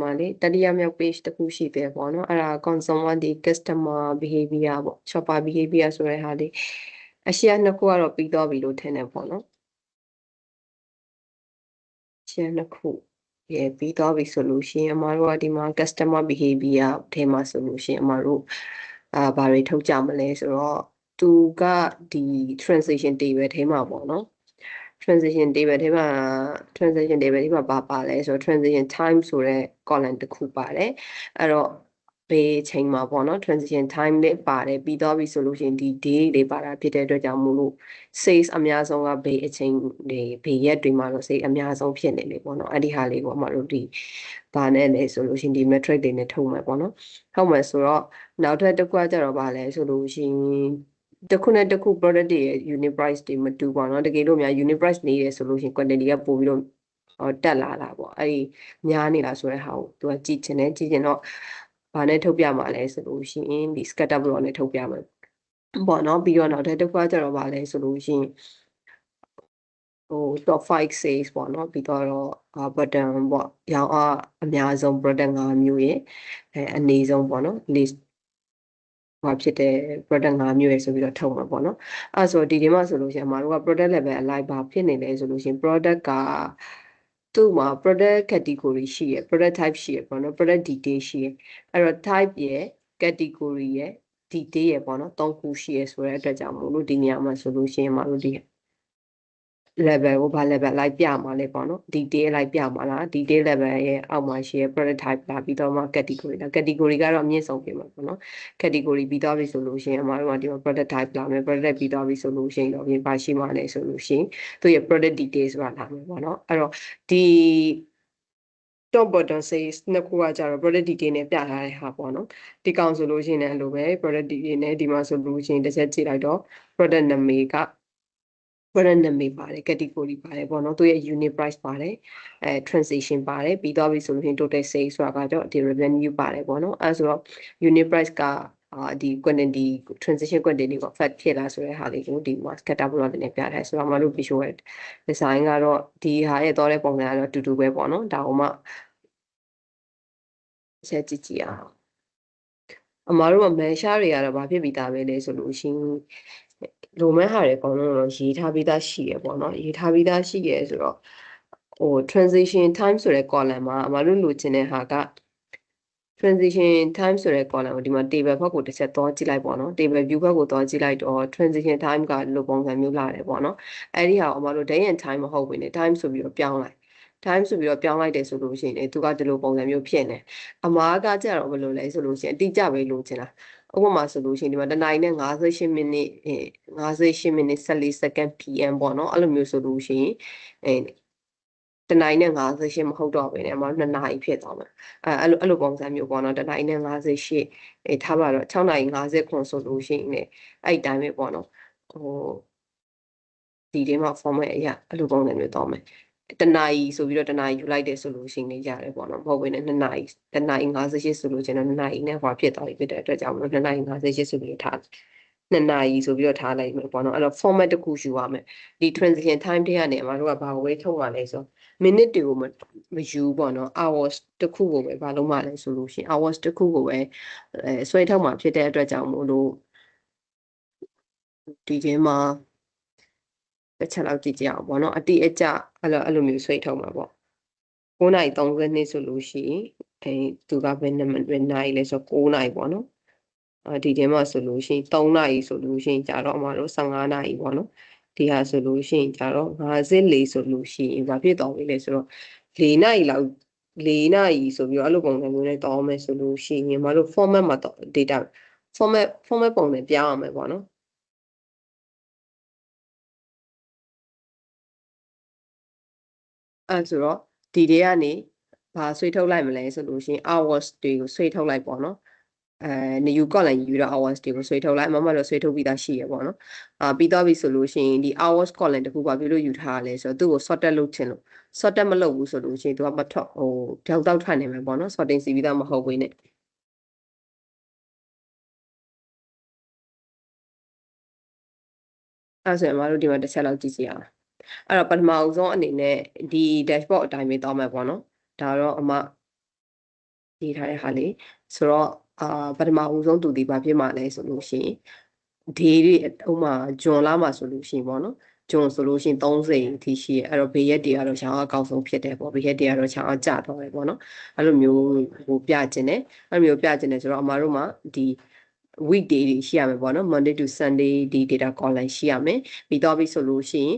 မှာလေတတိယမြောက် page တစ်ခုရှိတယ်ပေါ့နော်အဲ့ဒါ consumer ဒီ customer behavior ပေါ့ shopper behavior ဆိုတဲ့ဟာလေးအရှိရနှစ်ခုကတော့ပြီးတော့ပြီလို့ထင်တယ်ပေါ့နော်ရှင်းနှစ်ခုရေပြီးတော့ပြီဆိုလို့ရှိရင်အမတို့ကဒီမှာ customer behavior ထဲမှာဆိုလို့ရှိရင်အမတို့ဘာတွေထုတ်ကြမလဲဆိုတော့သူကဒီ transaction table ထဲမှာပေါ့နော်transaction table ထဲမှာဘာပါလဲဆိုတော့ transaction time ဆိုတဲ့ column တစ်ခုပါတယ်အဲ့တော့ဘယ်အချိန်မှာပေါ့နော် transaction time လေးပါတယ်ပြီးတော့ပြီဆိုလို့ရှိရင်ဒီ day လေးပါတာဖြစ်တဲ့အတွက်ကြောင့်မို့လို့ sales အများဆုံးကဘယ်အချိန်တွေဘယ်ရက်တွေမှာတော့ sales အများဆုံးဖြစ်နေလေပေါ့နော်အဲ့ဒီဟာလေးပေါ့အမတို့ဒီဘာနဲ့လဲဆိုလို့ရှိရင်ဒီ metric တွေနဲ့ထုတ်မယ်ပေါ့နော်ထုတ်မယ်ဆိုတော့နောက်ထပ်တစ်ခုကကြတော့ဗာလဲဆိုလို့ရှိရင်တစ်ခုနဲ့တစ်ခု product တွေရဲ့ unit price တွေမတူပါတော့တကယ်လို့များ unit price နေတယ်ဆိုလို့ရှိရင် quantity ကပို့ပြီးတော့တက်လာတာပေါ့အဲ့ဒီများနေတာဆိုတဲ့ဟာကိုသူကကြည့်ချင်တော့ဘာနဲ့ထုတ်ပြမှာလဲဆိုလို့ရှိရင်ဒီ scatter plot နဲ့ထုတ်ပြမှာပေါ့နော်ပြီးတော့နောက်တစ်ခုကကြတော့ဗာလဲဆိုလို့ရှိရင်top 5 sales ပေါ့နော်ပြီးတော့button ပေါ့ရောင်းအားအများဆုံး product 5မျိုးရဲ့အနေဆုံးပေါ့နော် list ဘာဖြစ်တဲ့ product 5မျိုးရဲ့ဆိုပြီးတော့ထုတ်မှာပေါ့နော်အဲ့ဆိုဒီမှာဆိုလို့ရှိရင်အမတို့က product level အလိုက်ဘာဖြစ်နေလဲဆိုလို့ရှိရင် product ကသူ့မှာ product category ရှိရယ် product type ရှိရယ်ပေါ့နော် product detail ရှိရယ်အဲ့တော့ type ရယ် category ရယ် detail ရယ်ပေါ့နော်၃ခုရှိရယ်ဆိုတဲ့အတွက်ကြောင့်မို့လို့ဒီနေရာမှာဆိုလို့ရှိရင်အမတို့ဒီ level ကိုဘာ level လိုက်ပြမှာလဲပေါ့နော် detail လိုက်ပြမှာလား detail level ရဲ့အောက်မှာရှိရ product type လာပြီးတော့မှ category လား category ကတော့အမြင့်ဆုံးပြင်မှာပေါ့နော် category ပြီးသွားပြီဆိုလို့ရှိရင်အမတို့ကဒီမှာ product type လာမယ် product ပြီးသွားပြီဆိုလို့ရှိရင်တော့ဘာရှိမှာလဲဆိုလို့ရှိရင်သူရဲ့ product details ဆိုတာလာမယ်ပေါ့နော်အဲ့တော့ဒီ top bottom sales နှစ်ခုကကြတော့ product detail နဲ့ပြထားတဲ့ဟာပေါ့နော်ဒီကောင်ဆိုလို့ရှိရင်လည်းအဲ့လိုပဲ product detail နဲ့ဒီမှာဆိုလို့ရှိရင်တစ်ချက်ကြည့်လိုက်တော့ product နာမည်က product နာမည်ပါတယ် category ပါတယ်ပေါ့နော်သူရဲ့ unit price ပါတယ်transaction ပါတယ်ပြီးတော့ပြီဆိုလို့ရှိရင် total sales ဆိုတာကတော့ဒီ revenue ပါတယ်ပေါ့နော်အဲဆိုတော့ unit price ကဒီ quantity transaction quantity ကို affect ဖြစ်လာဆိုတဲ့ဟာလေးကိုဒီမှာ scatter plot နဲ့ပြထားဆိုတော့မတို့ visual design ကတော့ဒီဟာရဲ့တော့တဲ့ပုံစံကတော့အတူတူပဲပေါ့နော်ဒါကမှဆက်ကြည့်အောင်အမတို့က measure တွေကတော့ဘာဖြစ်ပြီးသားပဲလဲဆိုလို့ရှိရင်လိုမဲဟာတွေအကုန်လုံးတော့ရေးထားပြီးသားရှိရပေါ့နော်ရေးထားပြီးသားရှိရဆိုတော့transition time ဆိုတဲ့ column မှာအမတို့လိုချင်တဲ့ဟာက transition time ဆိုတဲ့ column ကိုဒီမှာ table ဘက်ကိုတစ်ချက်သွားကြည့်လိုက်ပေါ့နော် table view ဘက်ကိုသွားကြည့်လိုက်တော့ transition time ကလိုပုံစံမျိုးလာတယ်ပေါ့နော်အဲ့ဒီဟာကိုအမတို့ day and time မဟုတ်ဘူးね time ဆိုပြီးတော့ပြောင်းလိုက် time ဆိုပြီးတော့ပြောင်းလိုက်တယ်ဆိုလို့ရှိရင်သူကဒီလိုပုံစံမျိုးဖြစ်နေအမားကကြတော့ဘယ်လိုလဲဆိုလို့ရှိရင်အတိအကျပဲလိုချင်တာဥပမာဆိုလို့ရှိရင်ဒီမှာတနာရီနဲ့58မိနစ်58မိနစ်14စက္ကန့် PM ပေါ့နော်အဲ့လိုမျိုးဆိုလို့ရှိရင်တနာရီနဲ့58မဟုတ်တော့ဘဲနဲ့အမ2နာရီဖြစ်သွားမှာအဲ့လိုပုံစံမျိုးပေါ့နော်တနာရီနဲ့58ထားပါတော့6နာရီ59ဆိုလို့ရှိရင်လည်းအဲ့ဒီတိုင်းပဲပေါ့နော်ဒီထဲမှာ format အရာအဲ့လိုပုံစံမျိုးတော့မယ်တနာရီဆိုပြီးတော့တနာရီယူလိုက်တယ်ဆိုလို့ရှိရင်ရတယ်ပေါ့နော်မဟုတ်ဘဲနဲ့2နာရီတနာရီ58ဆိုလို့ရှိရင်2နာရီနဲ့ဟောဖြစ်သွားပြီဖြစ်တဲ့အတွက်ကြောင့်မလို့2နာရီ58ဆိုပြီးထား2နာရီဆိုပြီးတော့ထားလိုက်မယ်ပေါ့နော်အဲ့တော့ format တစ်ခုယူရမယ်ဒီ transition time တွေကနေအမတို့ကဘာကိုဝေးထုတ်မှလဲဆို minute တွေကိုမယူပေါ့နော် hours တစ်ခုကိုပဲဘာလို့မှလဲဆိုလို့ရှိရင် hours တစ်ခုကိုပဲဆွဲထုတ်မှဖြစ်တဲ့အတွက်ကြောင့်မို့လို့ဒီထဲမှာတစ်ချက်လောက်ကြည့်ကြအောင်ပေါ့နော်အတိအကျအဲ့လိုမျိုးဆွဲထုတ်မှာပေါ့9:32ဆိုလို့ရှိရင်သူကဘယ်နာရီလဲဆို9နာရီပေါ့နော်ဒီထဲမှာဆိုလို့ရှိရင်3နာရီဆိုလို့ရှိရင်ကြာတော့အမတို့15နာရီပေါ့နော်ဒီဟာဆိုလို့ရှိရင်ကြာတော့54ဆိုလို့ရှိရင်ဘာဖြစ်သွားပြီလဲဆိုတော့4နာရီလောက်4နာရီဆိုပြီးတော့အဲ့လိုပုံစံမျိုးနဲ့တောင်းမယ်ဆိုလို့ရှိရင်မတို့ format မှာ data format ပုံစံပြောင်းအောင်မယ်ပေါ့နော်အဲ့ဆိုတော့ဒီတွေကနေဘာဆွေးထုတ်လိုက်မလဲဆိုလို့ရှိရင် hours တွေကိုဆွေးထုတ်လိုက်ပေါ့နော်new column ယူပြီးတော့ hours တွေကိုဆွေးထုတ်လိုက်မမတော့ဆွေးထုတ်ပြီးသားရှိရပေါ့နော်ပြီးတော့ပြီဆိုလို့ရှိရင်ဒီ hours column တခုပါပြလို့ယူထားရလဲဆိုတော့သူ့ကို sorted လုပ်ချင်လို့ sorted မလုပ်ဘူးဆိုလို့ရှိရင်သူကမထွက်ကြောက်တောက်ထွက်နေမှာပေါ့နော် sorting စီပြီးသားမဟုတ်ဘူးနဲ့အဲ့ဆိုရင်မတို့ဒီမှာတစ်ချက်လောက်ကြည့်စီအောင်အဲ့တော့ပထမအဆုံးအနေနဲ့ဒီ dashboard အတိုင်းပဲတောင်းမယ်ပေါ့နော်ဒါတော့အမ ရေးထားတဲ့ဟာလေးဆိုတော့ပထမဦးဆုံးသူဒီဘာဖြစ်မှာလဲဆိုလို့ရှိရင်ဒီတွေဥမာဂျွန်လာမှာဆိုလို့ရှိရင်ပေါ့နော်ဂျွန်ဆိုလို့ရှိရင်30အထိရှိရဲအဲ့တော့ဘေးရက်တွေကတော့ချောင်းအကောက်ဆုံးဖြစ်တယ်ပေါ့ဘေးရက်တွေကတော့ချောင်းအကျတော့ပဲပေါ့နော်အဲ့လိုမျိုးဟိုပြခြင်းတယ်အဲ့လိုမျိုးပြခြင်းတယ်ဆိုတော့အမတို့မှာဒီ weekday တွေရှိရမယ်ပေါ့နော် Monday to Sunday ဒီ data column ရှိရမယ်ပြီးတော့ပြီဆိုလို့ရှိရင်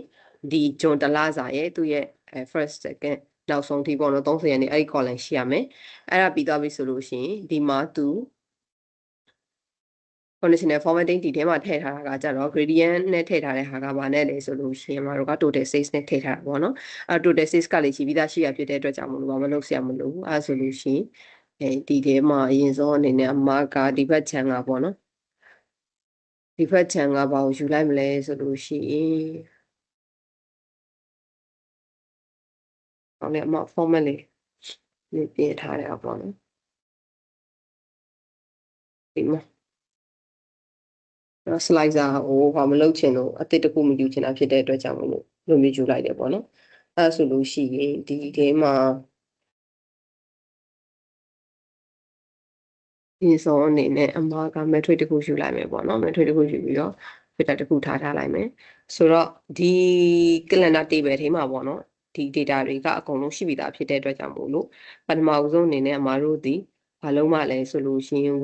ဒီဂျွန်တလစာရဲ့သူ့ရဲ့ first second နောက်ဆုံးထိပေါ့နော်30ရက်နေ့အဲ့ဒီ column ရှိရမယ်အဲ့ဒါပြီးတော့ပြီဆိုလို့ရှိရင်ဒီမှာသူ conditional formatting ဒီထဲမှာထည့်ထားတာကကြတော့ gradient နဲ့ထည့်ထားတဲ့ဟာကဘာနဲ့လဲဆိုလို့ရှိရင်မှာတို့က total 6နဲ့ထည့်ထားတာပေါ့နော်အဲ့ total 6ကလည်းရှိပြီးသားရှိရဖြစ်တဲ့အတွက်ကြောင့်မလို့ဘာမလုပ်ဆရာမလို့အဲ့ဆိုလို့ရှိရင်ဒီထဲမှာအရင်ဆုံးအနေနဲ့အမကဒီဘက်ခြမ်းကပေါ့နော်ဒီဘက်ခြမ်းကဘာကိုယူလိုက်မလဲဆိုလို့ရှိရင်ဟောလေအမ format လေးပြင်ထားတယ်ပေါ့နော်ဒီမှာslicer ဟိုဘာမလုပ်ချင်လို့အသစ်တစ်ခုမယူချင်တာဖြစ်တဲ့အတွက်ကြောင့်မလို့လိုမျိုးယူလိုက်တယ်ပေါ့နော်အဲ့ဆိုလို့ရှိရင်ဒီထဲမှာဒီဆုံးအနေနဲ့အမက metric တစ်ခုယူလိုက်မယ်ပေါ့နော် metric တစ်ခုယူပြီးတော့ filter တစ်ခုထားလိုက်မယ်ဆိုတော့ဒီ calendar table ထဲမှာပေါ့နော်ဒီ data တွေကအကုန်လုံးရှိပြီးသားဖြစ်တဲ့အတွက်ကြောင့်မို့လို့ပထမဦးဆုံးအနေနဲ့အမတို့ဒီဘာလုံးမလဲဆိုလို့ရှိရင်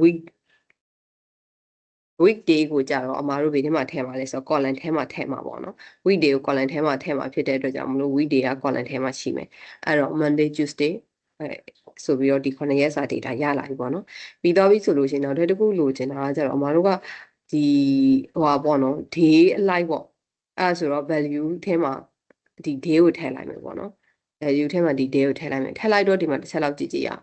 weekday ကိုကြတော့အမားတို့ဘေးထဲမှာထည့်မှာလဲဆိုတော့ column ထဲမှာထည့်မှာပေါ့နော် weekday ကို column ထဲမှာထည့်မှာဖြစ်တဲ့အတွက်ကြောင့်မလို့ weekday က column ထဲမှာရှိမယ်အဲ့တော့ Monday Tuesday ဆိုပြီးတော့ဒီ9ရက်စာ data ရလာပြီပေါ့နော်ပြီးတော့ပြီဆိုလို့ရှိရင်တော့တစ်ခုလိုချင်တာကကြတော့အမားတို့ကဒီဟိုပါပေါ့နော် day အလိုက်ပေါ့အဲ့ဆိုတော့ value ထဲမှာဒီ day ကိုထည့်လိုက်မယ်ပေါ့နော် value ထဲမှာဒီ day ကိုထည့်လိုက်မယ်ထည့်လိုက်တော့ဒီမှာတစ်ချက်လောက်ကြည့်ကြရအောင်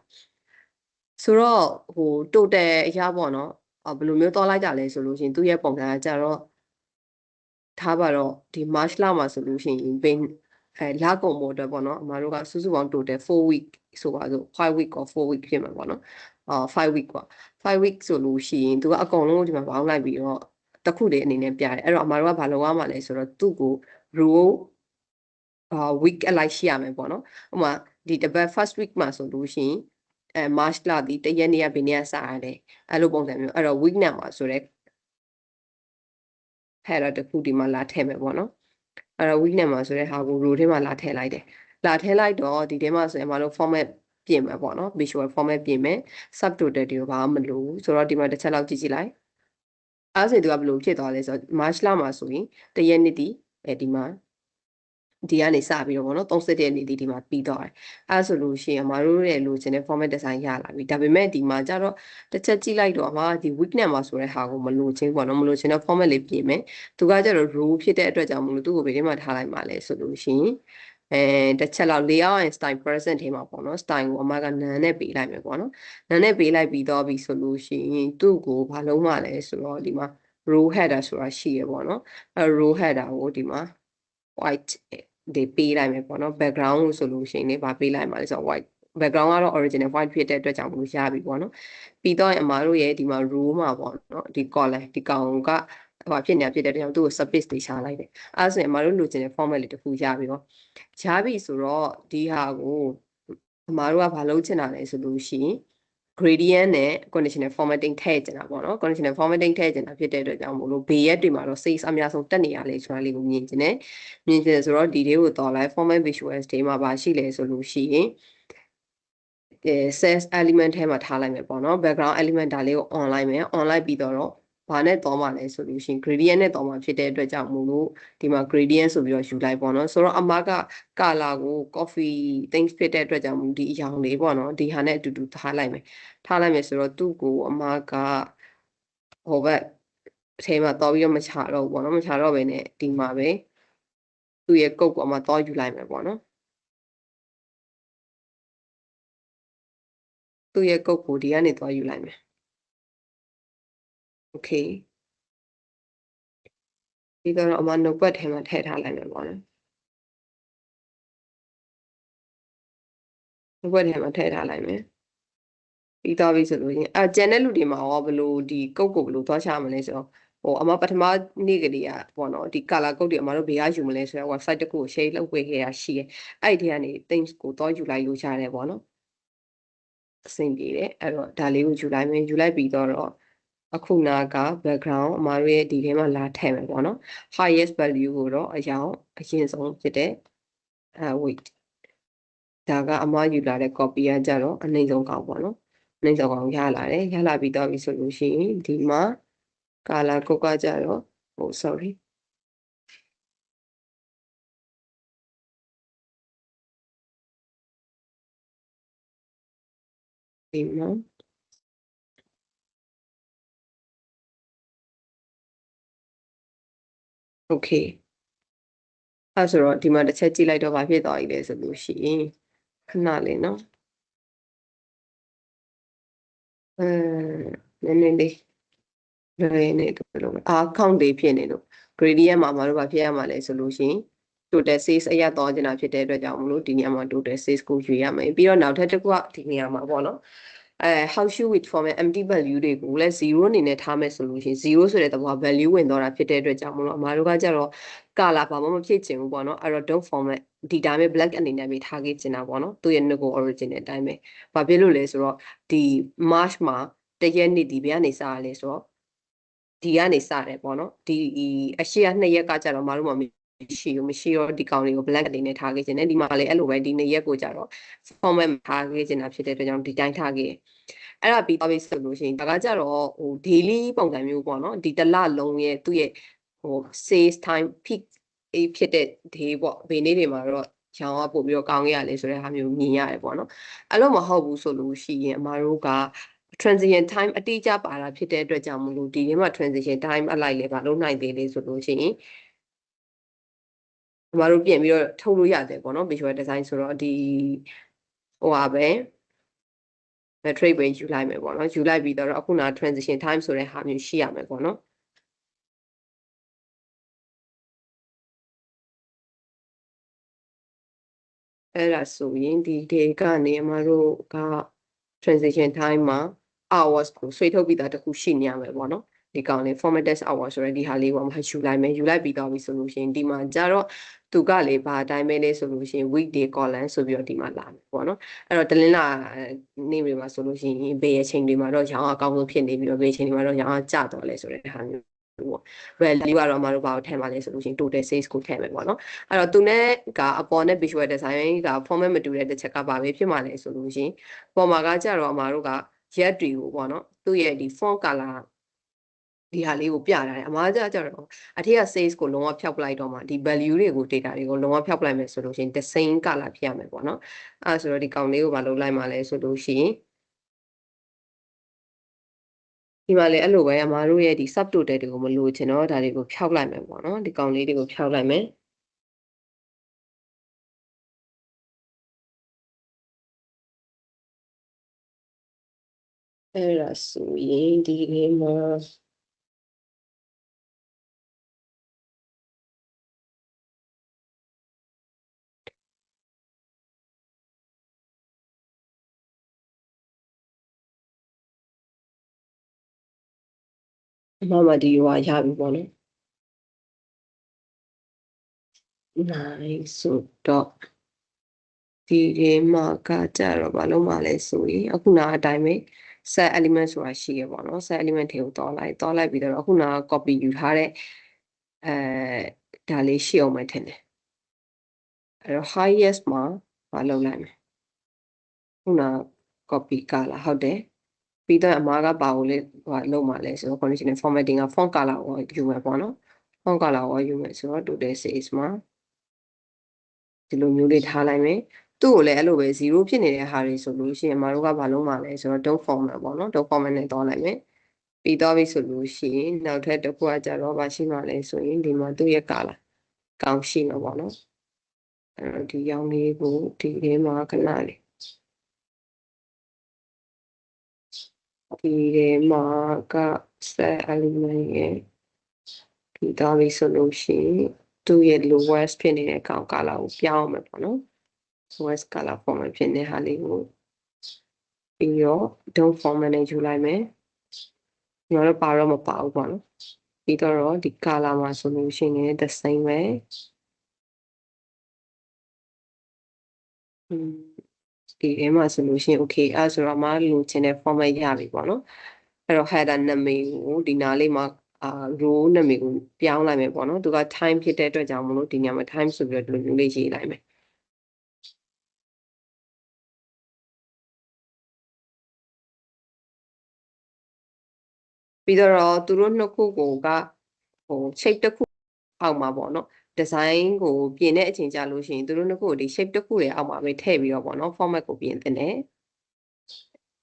ဆိုတော့ဟို total အရာပေါ့နော်ဘယ်လိုမျိုးသွားလိုက်ကြလဲဆိုလို့ရှိရင်သူ့ရဲ့ပုံစံကကြတော့ထားပါတော့ဒီ March လမှာဆိုလို့ရှိရင်ပင်လကုန်ပေါ်အတွက်ပေါ့နော်အမတို့ကစုစုပေါင်း total 4 week ဆိုပါစို့5 week or 4 week ဖြစ်မှာပေါ့နော်5 week ပေါ့5 week ဆိုလို့ရှိရင်သူကအကုန်လုံးကိုဒီမှာပေါင်းလိုက်ပြီးတော့တစ်ခုတည်းအနေနဲ့ပြတယ်အဲ့တော့အမတို့ကဘာလုပ်ရမှာလဲဆိုတော့သူ့ကို row week အလိုက်ရှိရမယ်ပေါ့နော်ဥပမာဒီတစ်ပတ် first week မှာဆိုလို့ရှိရင်March လဒီတရက်နေ့ကဘယ်နေ့ကစရလဲအဲ့လိုပုံစံမျိုးအဲ့တော့ week number ဆိုတဲ့header တစ်ခုဒီမှာလာထည့်မယ်ပေါ့နော်အဲ့တော့ week number ဆိုတဲ့ဟာကို row ထဲမှာလာထည့်လိုက်တယ်လာထည့်လိုက်တော့ဒီထဲမှာဆိုရင်မလို့ format ပြင်မယ်ပေါ့နော် visual format ပြင်မယ် subtotal တွေကိုဘာမှမလိုဘူးဆိုတော့ဒီမှာတစ်ချက်လောက်ကြည့်လိုက်အဲ့ဆိုသူကဘယ်လိုဖြစ်သွားလဲဆိုတော့ March လမှာဆိုရင်တရက်နေ့ဒီဒီမှာဒီကနေစပြီးတော့ဗောနော်31ရက်နေ့ဒီမှာပြီးတော့တယ်အဲဆိုလို့ရှိရင်အမတို့ရဲ့လိုချင်တဲ့ format design ရလာပြီဒါပေမဲ့ဒီမှာကျတော့တစ်ချက်ကြည့်လိုက်တော့အမဒီ week number ဆိုတဲ့ဟာကိုမလိုချင်ပေါ့နော်မလိုချင်တဲ့ format လေးပြင်မယ်သူကကျတော့ row ဖြစ်တဲ့အတွက်ကြောင့်မလို့သူ့ကိုဘယ်ထဲမှာထားလိုက်မှာလဲဆိုလို့ရှိရင်တစ်ချက်လောက် layout and style present ထဲမှာပေါ့နော် style ကိုအမက none နဲ့ပေးလိုက်မယ်ပေါ့နော် none နဲ့ပေးလိုက်ပြီးတော့ပြီဆိုလို့ရှိရင်သူ့ကိုဘာလုံးမလဲဆိုတော့ဒီမှာ row header ဆိုတာရှိရပေါ့နော်အဲ row header ကိုဒီမှာ white တွေပေးလိုက်မယ်ပေါ့နော် background ကိုဆိုလို့ရှိရင်လည်းဗာပေးလိုက်မှာလဲဆိုတော့ white background ကတော့ original white ဖြစ်တဲ့အတွက်ကြောင့်မလို့ရပြီပေါ့နော်ပြီးတော့အမတို့ရဲ့ဒီမှာ row မှာပေါ့နော်ဒီ column ဒီကောင်ကဟိုဖြစ်နေတဲ့အတွက်ကြောင့်သူ့ကို space တွေရှာလိုက်တယ်အဲဆိုရင်အမတို့လိုချင်တဲ့ format လေးတစ်ခုရပြီပေါ့ရပြီဆိုတော့ဒီဟာကိုအမတို့ကဘာလုပ်ချင်တာလဲဆိုလို့ရှိရင် gradient နဲ့ conditional formatting ထည့်ချင်တာပေါ့နော် conditional formatting ထည့်ချင်တာဖြစ်တဲ့အတွက်ကြောင့်မို့လို့ဘေးရက်တွေမှာတော့ size အများဆုံးတက်နေရလေဆိုတာလေးကိုမြင်ချင်တယ်ဆိုတော့ဒီလေးကိုတော်လိုက် format visuals တွေမှာပါရှိလဲဆိုလို့ရှိရင်cells element ထဲမှာထားလိုက်မယ်ပေါ့နော် background element ဒါလေးကို on လိုက်မယ် on လိုက်ပြီးတော့ဘာနဲ့တော်မှာလဲဆိုလို့ရှိရင် gradient နဲ့တော်မှာဖြစ်တဲ့အတွက်ကြောင့်မို့လို့ဒီမှာ gradient ဆိုပြီးတော့ယူလိုက်ပေါ့နော်ဆိုတော့အမက color ကို coffee things ဖြစ်တဲ့အတွက်ကြောင့်မို့ဒီအရောင်လေးပေါ့နော်ဒီဟာနဲ့အတူတူထားလိုက်မယ်ဆိုတော့သူ့ကိုအမကဟိုဘက်အထဲမှာတော်ပြီးတော့မချတော့ဘူးပေါ့နော်မချတော့ဘဲနဲ့ဒီမှာပဲသူ့ရဲ့ကုတ်ကိုအမတော်ယူလိုက်မယ်ပေါ့နော်သူ့ရဲ့ကုတ်ကိုဒီကနေတော်ယူလိုက်မယ်โอเคပြီးတော့အမ notepad ထဲမှာထည့်ထားလိုက်မယ်ပေါ့နော် notepad ထဲမှာထည့်ထားလိုက်မယ်ပြီးသွားပြီဆိုလို့ရင်ကျန်တဲ့လူတွေမှာရောဘယ်လိုဒီကုတ်ကိုဘယ်လိုသွားချမလဲဆိုတော့ဟိုအမပထမနေ့ကလေးကပေါ့နော်ဒီ color ကုတ်တွေအမတို့ဘယ်ကယူမလဲဆိုတော့ website တစ်ခုကို share လုပ်ပေးခဲ့တာရှိတယ်အဲ့ဒီထဲကနေ things ကိုသွားယူလိုက်လို့ရတယ်ပေါ့နော် အဆင်ပြေတယ်အဲ့တော့ဒါလေးကိုယူလိုက်မယ်ယူလိုက်ပြီးတော့အခုနာက background အမားတို့ရဲ့ဒီထဲမှာလာထည့်မယ်ပေါ့နော် highest value ကိုတော့အရင်ဆုံးဖြစ်တဲ့weight ဒါကအမားယူလာတဲ့ copy ကကြတော့အနှိမ့်ဆုံးကောင်ပေါ့နော်အနှိမ့်ဆုံးကောင်ရလာတယ်ရလာပြီးတော့ပြီဆိုလို့ရှိရင်ဒီမှာ color code ကကြတော့sorry ဒီမှာโอเคအဲ့ဆိုတော့ဒီမှာတစ်ချက်ကြည့်လိုက်တော့ဘာဖြစ်သွားပြီလဲဆိုလို့ရှိရင်ခဏလေးနော်နည်းနည်းလေးလွယ်နေတယ်လို့count တွေဖြစ်နေလို့ gradient မှာမတို့ဘာဖြစ်ရမှာလဲဆိုလို့ရှိရင် total sales အရသွားကျင်တာဖြစ်တဲ့အတွက်ကြောင့်မလို့ဒီနေရာမှာ total sales ကိုယူရမယ်ပြီးတော့နောက်ထပ်တစ်ခုကဒီနေရာမှာပေါ့နော်how should we format empty value တွေကိုလည်း0အနေနဲ့ထားမယ်ဆိုလို့ရှိရင်0ဆိုတဲ့သဘော value ဝင်သွားတာဖြစ်တဲ့အတွက်ကြောင့်မလို့အမားတို့ကကြတော့ color ဘာမှမဖြစ်ချင်ဘူးပေါ့နော်အဲ့တော့ don't format ဒီတိုင်းပဲ black အနေနဲ့ပဲထားခဲ့ချင်တာပေါ့နော်သူရဲ့ logo origin အတိုင်းပဲဘာဖြစ်လို့လဲဆိုတော့ဒီ March မှာတရက်နေ့ဒီဘက်ကနေစရလဲဆိုတော့ဒီကနေစတယ်ပေါ့နော်ဒီအရှိရ2ရက်ကကြတော့မတို့မှာမရှိတော့ဒီကောင်လေးကို black အနေနဲ့ထားခဲ့ခြင်းနဲ့ဒီမှာလည်းအဲ့လိုပဲဒီ2ရက်ကိုကြတော့ format ထားခဲ့ခြင်းတာဖြစ်တဲ့အတွက်ကြောင့်ဒီတိုင်းထားခဲ့အဲ့ဒါပြီးသွားပြီဆိုလို့ရှိရင်ဒါကကြတော့daily ပုံစံမျိုးပေါ့နော်ဒီတစ်လလုံးရဲ့သူ့ရဲ့sales time peak ဖြစ်တဲ့ day ပေါ့ဘယ်နေ့တွေမှာတော့ရောင်းကပို့ပြီးတော့ကောင်းရလဲဆိုတဲ့ဟာမျိုးမြင်ရတယ်ပေါ့နော်အဲ့လိုမဟုတ်ဘူးဆိုလို့ရှိရင်အမားတို့ကtransition time အတိအကျပါတာဖြစ်တဲ့အတွက်ကြောင့်မလို့ဒီထဲမှာ transition time အလိုက်လဲမလုပ်နိုင်သေးလေဆိုလို့ရှိရင်ကျမတို့ပြင်ပြီးတော့ထုတ်လို့ရတယ်ပေါ့နော် visual design ဆိုတော့ဒီပါပဲ trade ပဲယူလိုက်မယ်ပေါ့နော်ယူလိုက်ပြီးတော့အခုနာ transition time ဆိုတဲ့ဟာမျိုးရှိရမယ်ပေါ့နော်အဲ့ဒါဆိုရင်ဒီ day ကနေအမတို့က transition time မှာ hours ကိုဆွဲထုတ်ပြီးသားတစ်ခုရှိနေရမယ်ပေါ့နော်ဒီကောင်လေး formatted hour ဆိုတဲ့ဒီဟာလေးကိုမှယူလိုက်မယ်ယူလိုက်ပြီးတော့ပြီဆိုလို့ရှိရင်ဒီမှာကြတော့သူကလေဘာအတိုင်းပဲလဲဆိုလို့ရှိရင် weekday column ဆိုပြီးတော့ဒီမှာလာမယ်ပေါ့နော်အဲ့တော့တလင်းလာနေ့တွေမှာဆိုလို့ရှိရင်ဘယ်အချိန်တွေမှာတော့ရောင်းအကောင်းဆုံးဖြစ်နေပြီးတော့ဘယ်အချိန်တွေမှာတော့ရောင်းကျတော့လဲဆိုတဲ့ဟာမျိုးပေါ့ value ကတော့မတို့ဘာကိုထည့်မှာလဲဆိုလို့ရှိရင် total sales ကိုထည့်မယ်ပေါ့နော်အဲ့တော့သူနဲ့ကအပေါ်နဲ့ visual design က format မတူတဲ့တစ်ချက်ကဘာပဲဖြစ်မှာလဲဆိုလို့ရှိရင်ပေါ်မှာကကြတော့အမတို့ကရက်တွေကိုပေါ့နော်သူ့ရဲ့ဒီ font color ဒီဟာလေးကိုပြထားတယ်အမားကြတော့အထက်က sales ကိုလုံးဝဖျောက်ပလိုက်တော့မှဒီ value တွေကို data တွေကိုလုံးဝဖျောက်ပလိုက်မယ်ဆိုလို့ရှိရင် the same color ဖြစ်ရမယ်ပေါ့နော်အဲ့ဆိုတော့ဒီကောင်လေးကိုမလုပ်လိုက်မှလဲဆိုလို့ရှိရင်ဒီမှာလေအဲ့လိုပဲအမားတို့ရဲ့ဒီ sub total တွေကိုမလိုချင်တော့ဒါတွေကိုဖျောက်လိုက်မယ်ပေါ့နော်ဒီကောင်လေးတွေကိုဖျောက်လိုက်မယ်အဲ့ဒါဆိုရင်ဒီနေ့မှာအမဒီရွာရပြီပေါ့နော်နိုင်ဆိုတော့ဒီထဲမှာကကြတော့ဘာလို့မှလဲဆိုရင်အခုနာအတိုင်းပဲ set element ဆိုတာရှိရပေါ့နော် set element တွေကိုတောင်းလိုက်ပြီးတော့အခုနာ copy ယူထားတဲ့ဒါလေးရှိအောင်မထင်တယ်အဲ့တော့ highest မှာမလုပ်လိုက်မယ်ခုနာ copy ကလာဟုတ်တယ်ပြီးတော့အမားကပါကိုလေလုပ်မှာလဲဆိုတော့ conditional formatting က font color ကိုယူမယ်ပေါ့နော် font color ကိုယူမယ်ဆိုတော့ total sales မှာဒီလိုမျိုးလေးထားလိုက်မယ်သူ့ကိုလည်းအဲ့လိုပဲ0ဖြစ်နေတဲ့ဟာတွေဆိုလို့ရှိရင်အမတို့ကဘာလုပ်မှာလဲဆိုတော့ don't format ပေါ့နော် don't format နဲ့သွားလိုက်မယ်ပြီးတော့ပြီဆိုလို့ရှိရင်နောက်ထပ်တစ်ခုကကြတော့ဘာရှိမှလဲဆိုရင်ဒီမှာသူ့ရဲ့ color ကောင်းရှိမှာပေါ့နော်အဲ့တော့ဒီရောင်လေးကိုဒီထဲမှာခဏလေးဒီထဲမှာက set element ရဲ့ပြီးတော့ပြီဆိုလို့ရှိရင်သူ့ရဲ့ lowest ဖြစ်နေတဲ့ကောင် color ကိုပြောင်းအောင်မယ်ပေါ့နော် lowest color format ဖြစ်နေတဲ့ဟာလေးကိုပြီးတော့ don't format နဲ့ယူလိုက်မယ်ကျွန်တော်တို့ပါတော့မပါဘူးပေါ့နော်ပြီးတော့ဒီ color မှာဆိုလို့ရှိရင် the same ပဲ ဒီထဲမှာဆိုလို့ရှိရင် okay အဲ့ဆိုတော့အမလိုချင်တဲ့ format ရပြီပေါ့နော်အဲ့တော့ header နာမည်ကိုဒီနားလေးမှာrow နာမည်ကိုပြောင်းလိုက်မယ်ပေါ့နော်သူက time ဖြစ်တဲ့အတွက်ကြောင့်မလို့ဒီညမှာ time ဆိုပြီးတော့ဒီလိုမျိုးလေးရေးလိုက်မယ်ပြီးတော့သူတို့နှစ်ခုကိုကshape တစ်ခုအောက်မှာပေါ့နော် design ကိုပြင်တဲ့အချိန်ကြာလို့ရှိရင်သူတို့နှစ်ခုကိုဒီ shape တစ်ခုတွေအောက်မှာပဲထည့်ပြီးတော့ပေါ့နော် format ကိုပြင်သင့်တယ်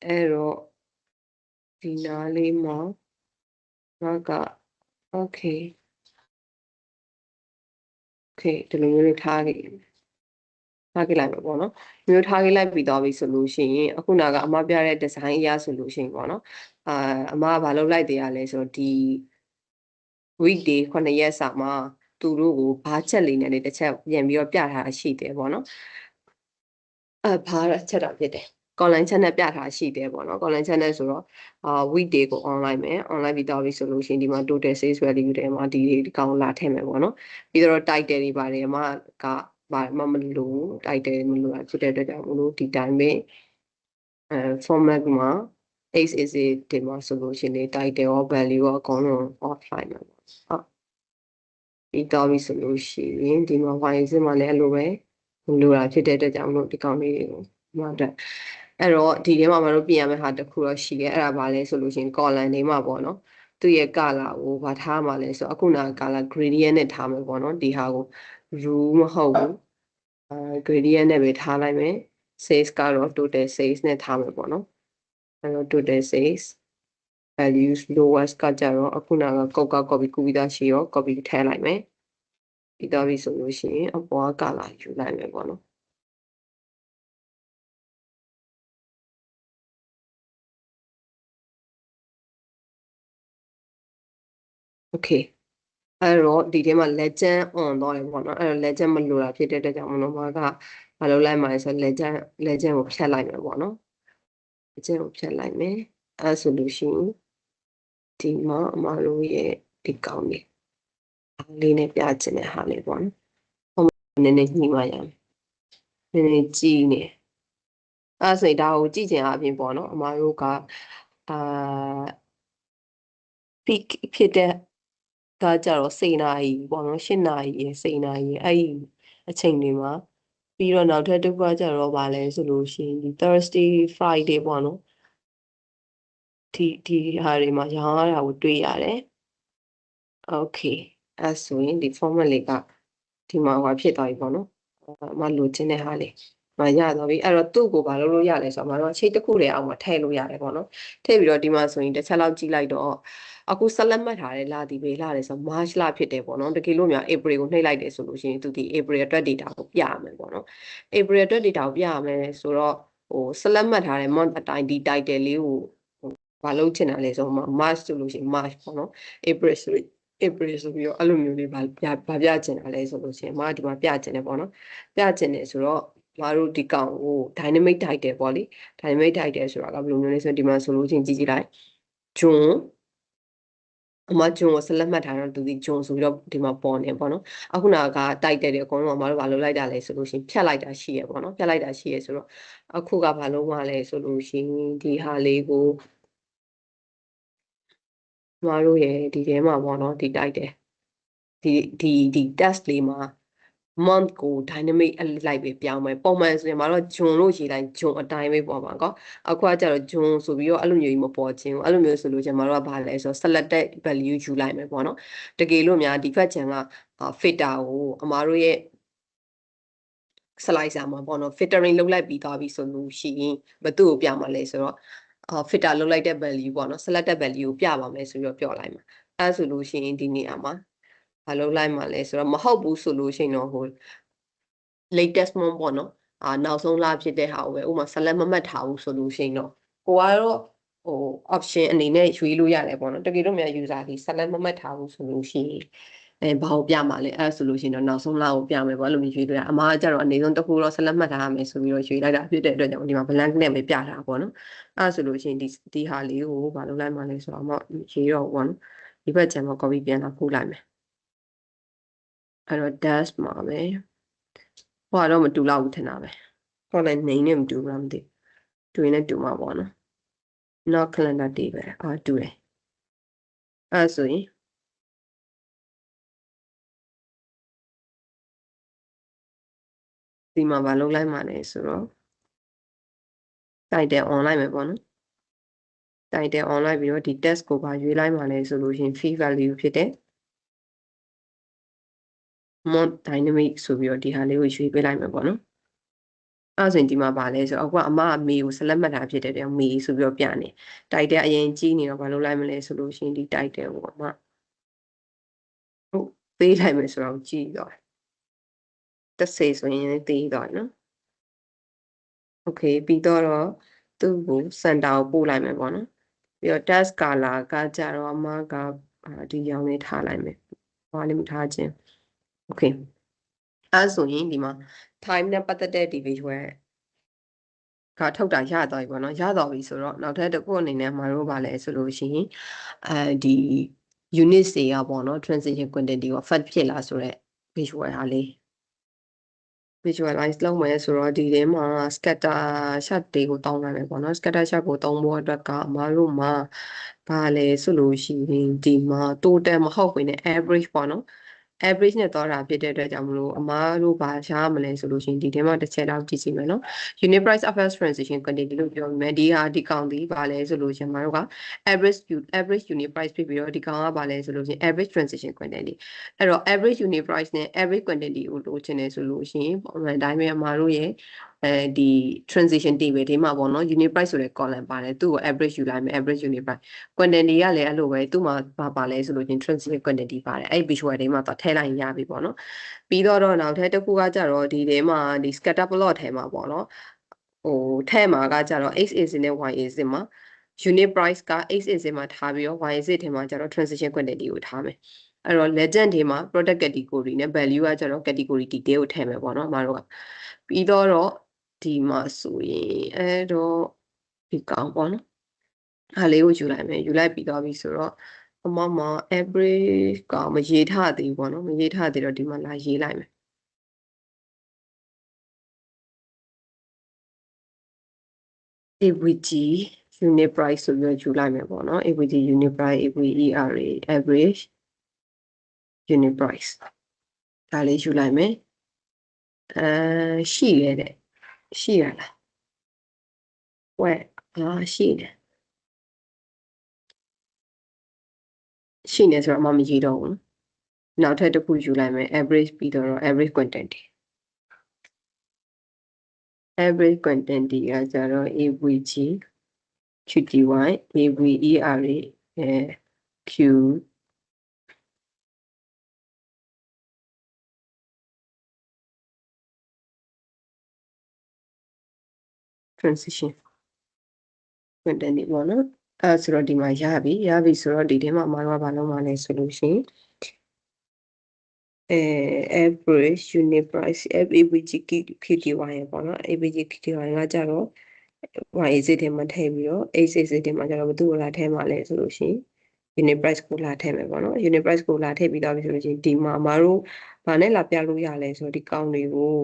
အဲ့တော့ဒီနားလေးမှာက okay ဒီလိုမျိုးလေးထားခဲ့လိုက်မှာပေါ့နော်မျိုးထားခဲ့လိုက်ပြီးတော့ပြီဆိုလို့ရှိရင်အခုနာကအမပြတဲ့ design အရဆိုလို့ရှိရင်ပေါ့နော်အမကဘာလုပ်လိုက်တရားလဲဆိုတော့ဒီ weekday 9ရက်စာမှာသူတို့ကိုဘာချက်လေးနဲ့လေတစ်ချက်ပြန်ပြီးတော့ပြထားရှိတယ်ပေါ့နော်ဘာချက်တာဖြစ်တယ် online channel ပြထားရှိတယ်ပေါ့နော် online channel ဆိုတော့ weekday ကို online မယ် online ပြီးတော့ပြီဆိုလို့ရှိရင်ဒီမှာ total sales value တွေမှာဒီကောင်လာထည့်မယ်ပေါ့နော်ပြီးတော့ title တွေပါတယ်အမကဘာမှမလို့ title မလို့ဖြစ်တဲ့အတွက်ကြောင့်မလို့ဒီတိုင်းပဲformat မှာ x is it ဒီမှာဆိုလို့ရှိရင် title ရော value ရောအကုန်လုံး offline မှာပေါ့ဟုတ်ပြီးတော့ပြီဆိုလို့ရှိရင်ဒီမှာ y is မှာလည်းအဲ့လိုပဲလိုတာဖြစ်တဲ့အတွက်ကြောင့်မလို့ဒီကောင်လေးကိုမှတ်တယ်အဲ့တော့ဒီထဲမှာမတို့ပြင်ရမယ့်ဟာတစ်ခုတော့ရှိတယ်အဲ့ဒါဘာလဲဆိုလို့ရှိရင် column လေးမှာပေါ့နော်သူ့ရဲ့ color ကိုဘာထားမှာလဲဆိုအခုနာ color gradient နဲ့ထားမယ်ပေါ့နော်ဒီဟာကို rule မဟုတ်ဘူးgradient နဲ့ပဲထားလိုက်မယ် sales ကတော့ total sales နဲ့ထားမယ်ပေါ့နော်အဲ့တော့ total sales values lowest ကကြတော့အခုနာကကောက်က copy ကူးပြီးသားရှိရော copy ထည့်လိုက်မယ်ပြီးတော့ပြီဆိုလို့ရှိရင်အပေါ်က color ယူလိုက်မယ်ပေါ့နော်โอเคအဲ့တော့ဒီထဲမှာ legend on တော့တယ်ပေါ့နော်အဲ့တော့ legend မလိုတာဖြစ်တဲ့အတွက်ကြောင့်မလို့မကမလုပ်လိုက်မှာလဲဆို legend ကိုဖြတ်လိုက်မယ်ပေါ့နော် legend ကိုဖြတ်လိုက်မယ်အဲ့ဆိုလို့ရှိရင်ဒီမှာအမတို့ရဲ့ဒီကောင်းလေးအားလေးနဲ့ပြချင်တဲ့ဟာလေးပေါ့နော်ဟိုနည်းနည်းညှိမှရမယ်နည်းနည်းကြည့်နေအဲ့ဆိုရင်ဒါကိုကြည့်ချင်အပြင်ပေါ့နော်အမတို့ကpeak ဖြစ်တဲ့ကကြတော့စိန်နာရီပေါ့နော်8နာရီစိန်နာရီအဲ့ဒီအချိန်တွေမှာပြီးတော့နောက်ထပ်တစ်ခုကကြတော့ဗာလဲဆိုလို့ရှိရင်ဒီ Thursday Friday ပေါ့နော်ဒီဟာတွေမှာရောင်းရတာကိုတွေ့ရတယ် okay အဲ့ဆိုရင်ဒီ format လေးကဒီမှာဟောဖြစ်သွားပြီပေါ့နော်မလိုချင်တဲ့ဟာလေးမရတော့ပြီအဲ့တော့သူ့ကိုဘာလုပ်လို့ရလဲဆိုတော့မတော့ချိတ်တစ်ခုတည်းအောက်မှာထည့်လို့ရတယ်ပေါ့နော်ထည့်ပြီးတော့ဒီမှာဆိုရင်တစ်ချက်လောက်ကြည့်လိုက်တော့အခုဆက်လက်မှတ်ထားတဲ့လဒီပဲလာတယ်ဆိုတော့ March လဖြစ်တယ်ပေါ့နော်တကယ်လို့များ April ကိုနှိပ်လိုက်တယ်ဆိုလို့ရှိရင်သူဒီ April အတွက် data ကိုပြရမယ်ပေါ့နော် April အတွက် data ကိုပြရမယ်ဆိုတော့ဆက်လက်မှတ်ထားတဲ့ month အတိုင်းဒီ title လေးကိုဘာလုပ်ချင်တာလဲဆိုတော့ March ဆိုလို့ရှိရင် March ပေါ့နော် April ဆိုပြီးတော့အဲ့လိုမျိုးလေးဗာပြချင်တာလဲဆိုလို့ရှိရင်ဒီမှာပြချင်တယ်ပေါ့နော်ပြချင်တယ်ဆိုတော့မတို့ဒီကောင်ကို dynamic title ပေါ့လေ dynamic title ဆိုတာကဘယ်လိုမျိုးလဲဆိုတော့ဒီမှာဆိုလို့ချင်းကြည့်လိုက်ဂျွန်အမဂျွန်ကိုဆက်လက်မှတ်ထားတော့သူဒီဂျွန်ဆိုပြီးတော့ဒီမှာပေါ်နေပေါ့နော်အခုနာက title တွေအကုန်လုံးအမတို့ဘာလုပ်လိုက်တာလဲဆိုလို့ချင်းဖြတ်လိုက်တာရှိရပေါ့နော်ဖြတ်လိုက်တာရှိရဆိုတော့အခုကဘာလုပ်မှလဲဆိုလို့ချင်းဒီဟာလေးကိုမတို့ရဲ့ဒီထဲမှာပေါ့နော်ဒီ title ဒီ test လေးမှာ month ကို dynamic လိုက်ပဲပြောင်းမယ်ပုံမှန်ဆိုရင်မတော့ဂျွန်လို့ရေးလိုက်ဂျွန်အတိုင်းပဲပေါ်ပါကောအခုကကျတော့ဂျွန်ဆိုပြီးတော့အဲ့လိုမျိုးကြီးမပေါ်ခြင်းအဲ့လိုမျိုးဆိုလို့ချင်းမတို့ကဘာလဲဆိုတော့ selected value ယူလိုက်မယ်ပေါ့နော်တကယ်လို့များဒီဖက်ချန်က filter ကိုအမားတို့ရဲ့ slicer မှာပေါ့နော် filtering လုပ်လိုက်ပြီးသွားပြီဆိုလို့ရှိရင်ဘသူ့ကိုပြမှာလဲဆိုတော့filter လုပ်လိုက်တဲ့ value ပေါ့နော် selected value ကိုပြပါမယ်ဆိုပြီးတော့ပြောလိုက်မှာအဲ့ဆိုလို့ရှိရင်ဒီနေရာမှာဘာလုပ်လိုက်မှာလဲဆိုတော့မဟုတ်ဘူးဆိုလို့ရှိရင်တော့latest month ပေါ့နော်နောက်ဆုံးလဖြစ်တဲ့ဟာကိုပဲဥပမာ select မမှတ်ထားဘူးဆိုလို့ရှိရင်တော့ကိုကတော့option အနေနဲ့ရွေးလို့ရတယ်ပေါ့နော်တကယ်လို့များ user ဒီ select မမှတ်ထားဘူးဆိုလို့ရှိရင်ဘာကိုပြမှာလဲအဲ့ဆိုလို့ရှိရင်တော့နောက်ဆုံးလကိုပြမယ်ပေါ့အဲ့လိုမျိုးရွေးလို့ရအမားကကြတော့အနေဆုံးတစ်ခုတော့ select မှတ်ထားရမယ်ဆိုပြီးတော့ရွေးလိုက်တာဖြစ်တဲ့အတွက်ကြောင့်ဒီမှာ blank နဲ့ပဲပြတာပေါ့နော်အဲ့ဆိုလို့ရှိရင်ဒီဟာလေးကိုဘာလုပ်လိုက်မှာလဲဆိုတော့ရေးတော့ပေါ့နော်ဒီဘက်ကျန်မှာ copy ပြန်လာပို့လိုက်မယ်အဲ့တော့ dash မှာပဲဟိုကတော့မတူတော့ဘူးထင်တာပဲ ဟုတ်လဲနေနဲ့မတူဘူးမသိတူရင်လည်းတူမှာပေါ့နော်နောက် calendar day ပဲတူတယ်အဲ့ဆိုရင်ဒီမှာမလုပ်လိုက်မှလည်းဆိုတော့ title online ပဲပေါ့နော် title online ပြီးတော့ဒီ test ကိုပါရွေးလိုက်မှလည်းဆိုလို့ရှင် fee value ဖြစ်တဲ့ mod dynamic ဆိုပြီးတော့ဒီဟာလေးကိုရွေးပေးလိုက်မယ်ပေါ့နော်အဲ့ဆိုရင်ဒီမှာပါလဲဆိုတော့အခုကအမအမေကို select မှတ်တာဖြစ်တဲ့မေဆိုပြီးတော့ပြနေ title အရင်ကြီးနေတော့ဘာလုပ်လိုက်မလဲဆိုလို့ရှင်ဒီ title ကိုအမဟုတ်ပေးလိုက်မယ်ဆိုတော့ကြည့်တော့တစ်စေဆိုရင်သေးတော့နော်โอเคပြီးတော့သူ့ကို center ကိုပို့လိုက်မယ်ပေါ့နော်ပြီးတော့ task color ကကြတော့အမကဒီရောင်လေးထားလိုက်မယ်ဘာလေးမထားခြင်းโอเคအဲ့ဆိုရင်ဒီမှာ time နဲ့ပတ်သက်တဲ့ဒီ visual ကထုတ်တာရသွားပြီပေါ့နော်ရသွားပြီဆိုတော့နောက်ထပ်တစ်ခုအနေနဲ့မှာတော့ဗာလဲဆိုလို့ရှိရင်ဒီ unit တွေကပေါ့နော် transition quantity ကို fat ဖြစ်လာဆိုတော့ visual ဟာလေး visualize လုပ်မယ်ဆိုတော့ဒီထဲမှာ scatter shot တွေကိုတောင်းလိုက်မယ်ပေါ့နော် scatter shot ကိုတောင်းဖို့အတွက်ကအမတို့မှာဘာလဲဆိုလို့ရှိရင်ဒီမှာ total မဟုတ်ဘဲနဲ့ average ပေါ့နော် average နဲ့သွားတာဖြစ်တဲ့အတွက်ကြောင့်မလို့အမားတို့ဘာရှားမလဲဆိုလို့ရှိရင်ဒီထဲမှာတစ်ချက်တော့ကြည့်စီမယ်နော် unit price of transition quantity လို့ပြောမယ်ဒီဟာဒီကောင်ဒီဘာလဲဆိုလို့ရှိရင်အမားတို့က average unit price ဖြစ်ပြီးတော့ဒီကောင်ကဘာလဲဆိုလို့ရှိရင် average transition quantity အဲ့တော့ average unit price နဲ့ average quantity ကိုလိုချင်တယ်ဆိုလို့ရှိရင်ပုံမှန်တိုင်းပဲအမားတို့ရဲ့ဒီ transition table ဒီမှာပေါ့နော် unit price ဆိုတဲ့ column ပါတယ်သူ့ကို average ယူလိုက်မယ် average unit price quantity ကလည်းအဲ့လိုပဲသူ့မှာပါလဲဆိုလို့ချင်း transition quantity ပါတယ်အဲ့ visual တွေမှာတော့ထည့်လိုက်ရပြီပေါ့နော်ပြီးတော့နောက်ထပ်တစ်ခုကကြတော့ဒီထဲမှာဒီ scatter plot ထဲမှာပေါ့နော်ဟိုထဲမှာကကြတော့ x axis နဲ့ y axis မှာ unit price က x axis မှာထားပြီးတော့ y axis ထဲမှာကြတော့ transition quantity ကိုထားမယ်အဲ့တော့ legend တွေမှာ product category နဲ့ value ကကြတော့ category detail ကိုထည့်မယ်ပေါ့နော်မတို့ကပြီးတော့ဒီမှာဆိုရင်အဲ့တော့ဒီကောင်ပေါ့နော်အားလေးကိုယူလိုက်မယ်ယူလိုက်ပြီးတော့ပြီဆိုတော့အမမ average ကမရေးထားသေးဘူးပေါ့နော်မရေးထားသေးတော့ဒီမှာလာရေးလိုက်မယ်AVG unit price ဆိုပြီးယူလိုက်မယ်ပေါ့နော် AVG unit price AVERA average unit price ဒါလေးယူလိုက်မယ်ရှိရတဲ့ရှိရလားဝဲရှိတယ်ရှိနေဆိုတော့အမမရေးတော့ဘူးနောက်ထပ်တစ်ခုယူလိုက်မယ် average ပြီးတော့ average quantity average quantity ကကြတော့ AVG QTY AVERA Q transition quantity ပေါ့နော်အဲ့ဆိုတော့ဒီမှာရပြီဆိုတော့ဒီထဲမှာမတော်ဘာလုံးမလဲဆိုလို့ရှိရင်average unit price AVG QTY ပေါ့နော် AVG QTY ကကြတော့ y is ထဲမှာထည့်ပြီးတော့ x is ထဲမှာကျတော့ဘယ်သူ့ကိုလာထည့်မှာလဲဆိုလို့ရှိရင် unit price ကိုလာထည့်မယ်ပေါ့နော် unit price ကိုလာထည့်ပြီးတော့ပြီဆိုလို့ရှိရင်ဒီမှာမတို့ဘာနဲ့လာပြလို့ရလဲဆိုတော့ဒီကောင်တွေကို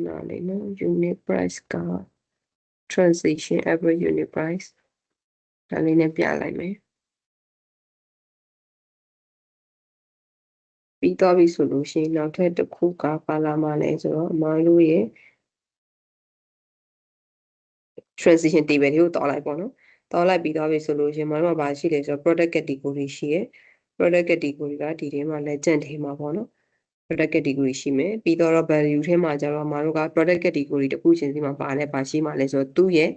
နားလေးနော် unit price က transition average unit price ဒါလေးနဲ့ပြလိုက်မယ်ပြီးတော့ပြီဆိုလို့ရှိရင်နောက်ထပ်တစ်ခုကပါလာမှလဲဆိုတော့အမတို့ရဲ့ transition table တွေကိုတောင်းလိုက်ပေါ့နော်တောင်းလိုက်ပြီးတော့ပြီဆိုလို့ရှိရင်မတို့ကဘာရှိလဲဆိုတော့ product category ရှိရယ် product category ကဒီထဲမှာ legend ထဲမှာပေါ့နော် product category ရှိမယ်ပြီးတော့ value ထဲမှာကျတော့မတို့က product category တစ်ခုချင်းစီမှာပါလဲပါရှိမှလဲဆိုတော့သူ့ရဲ့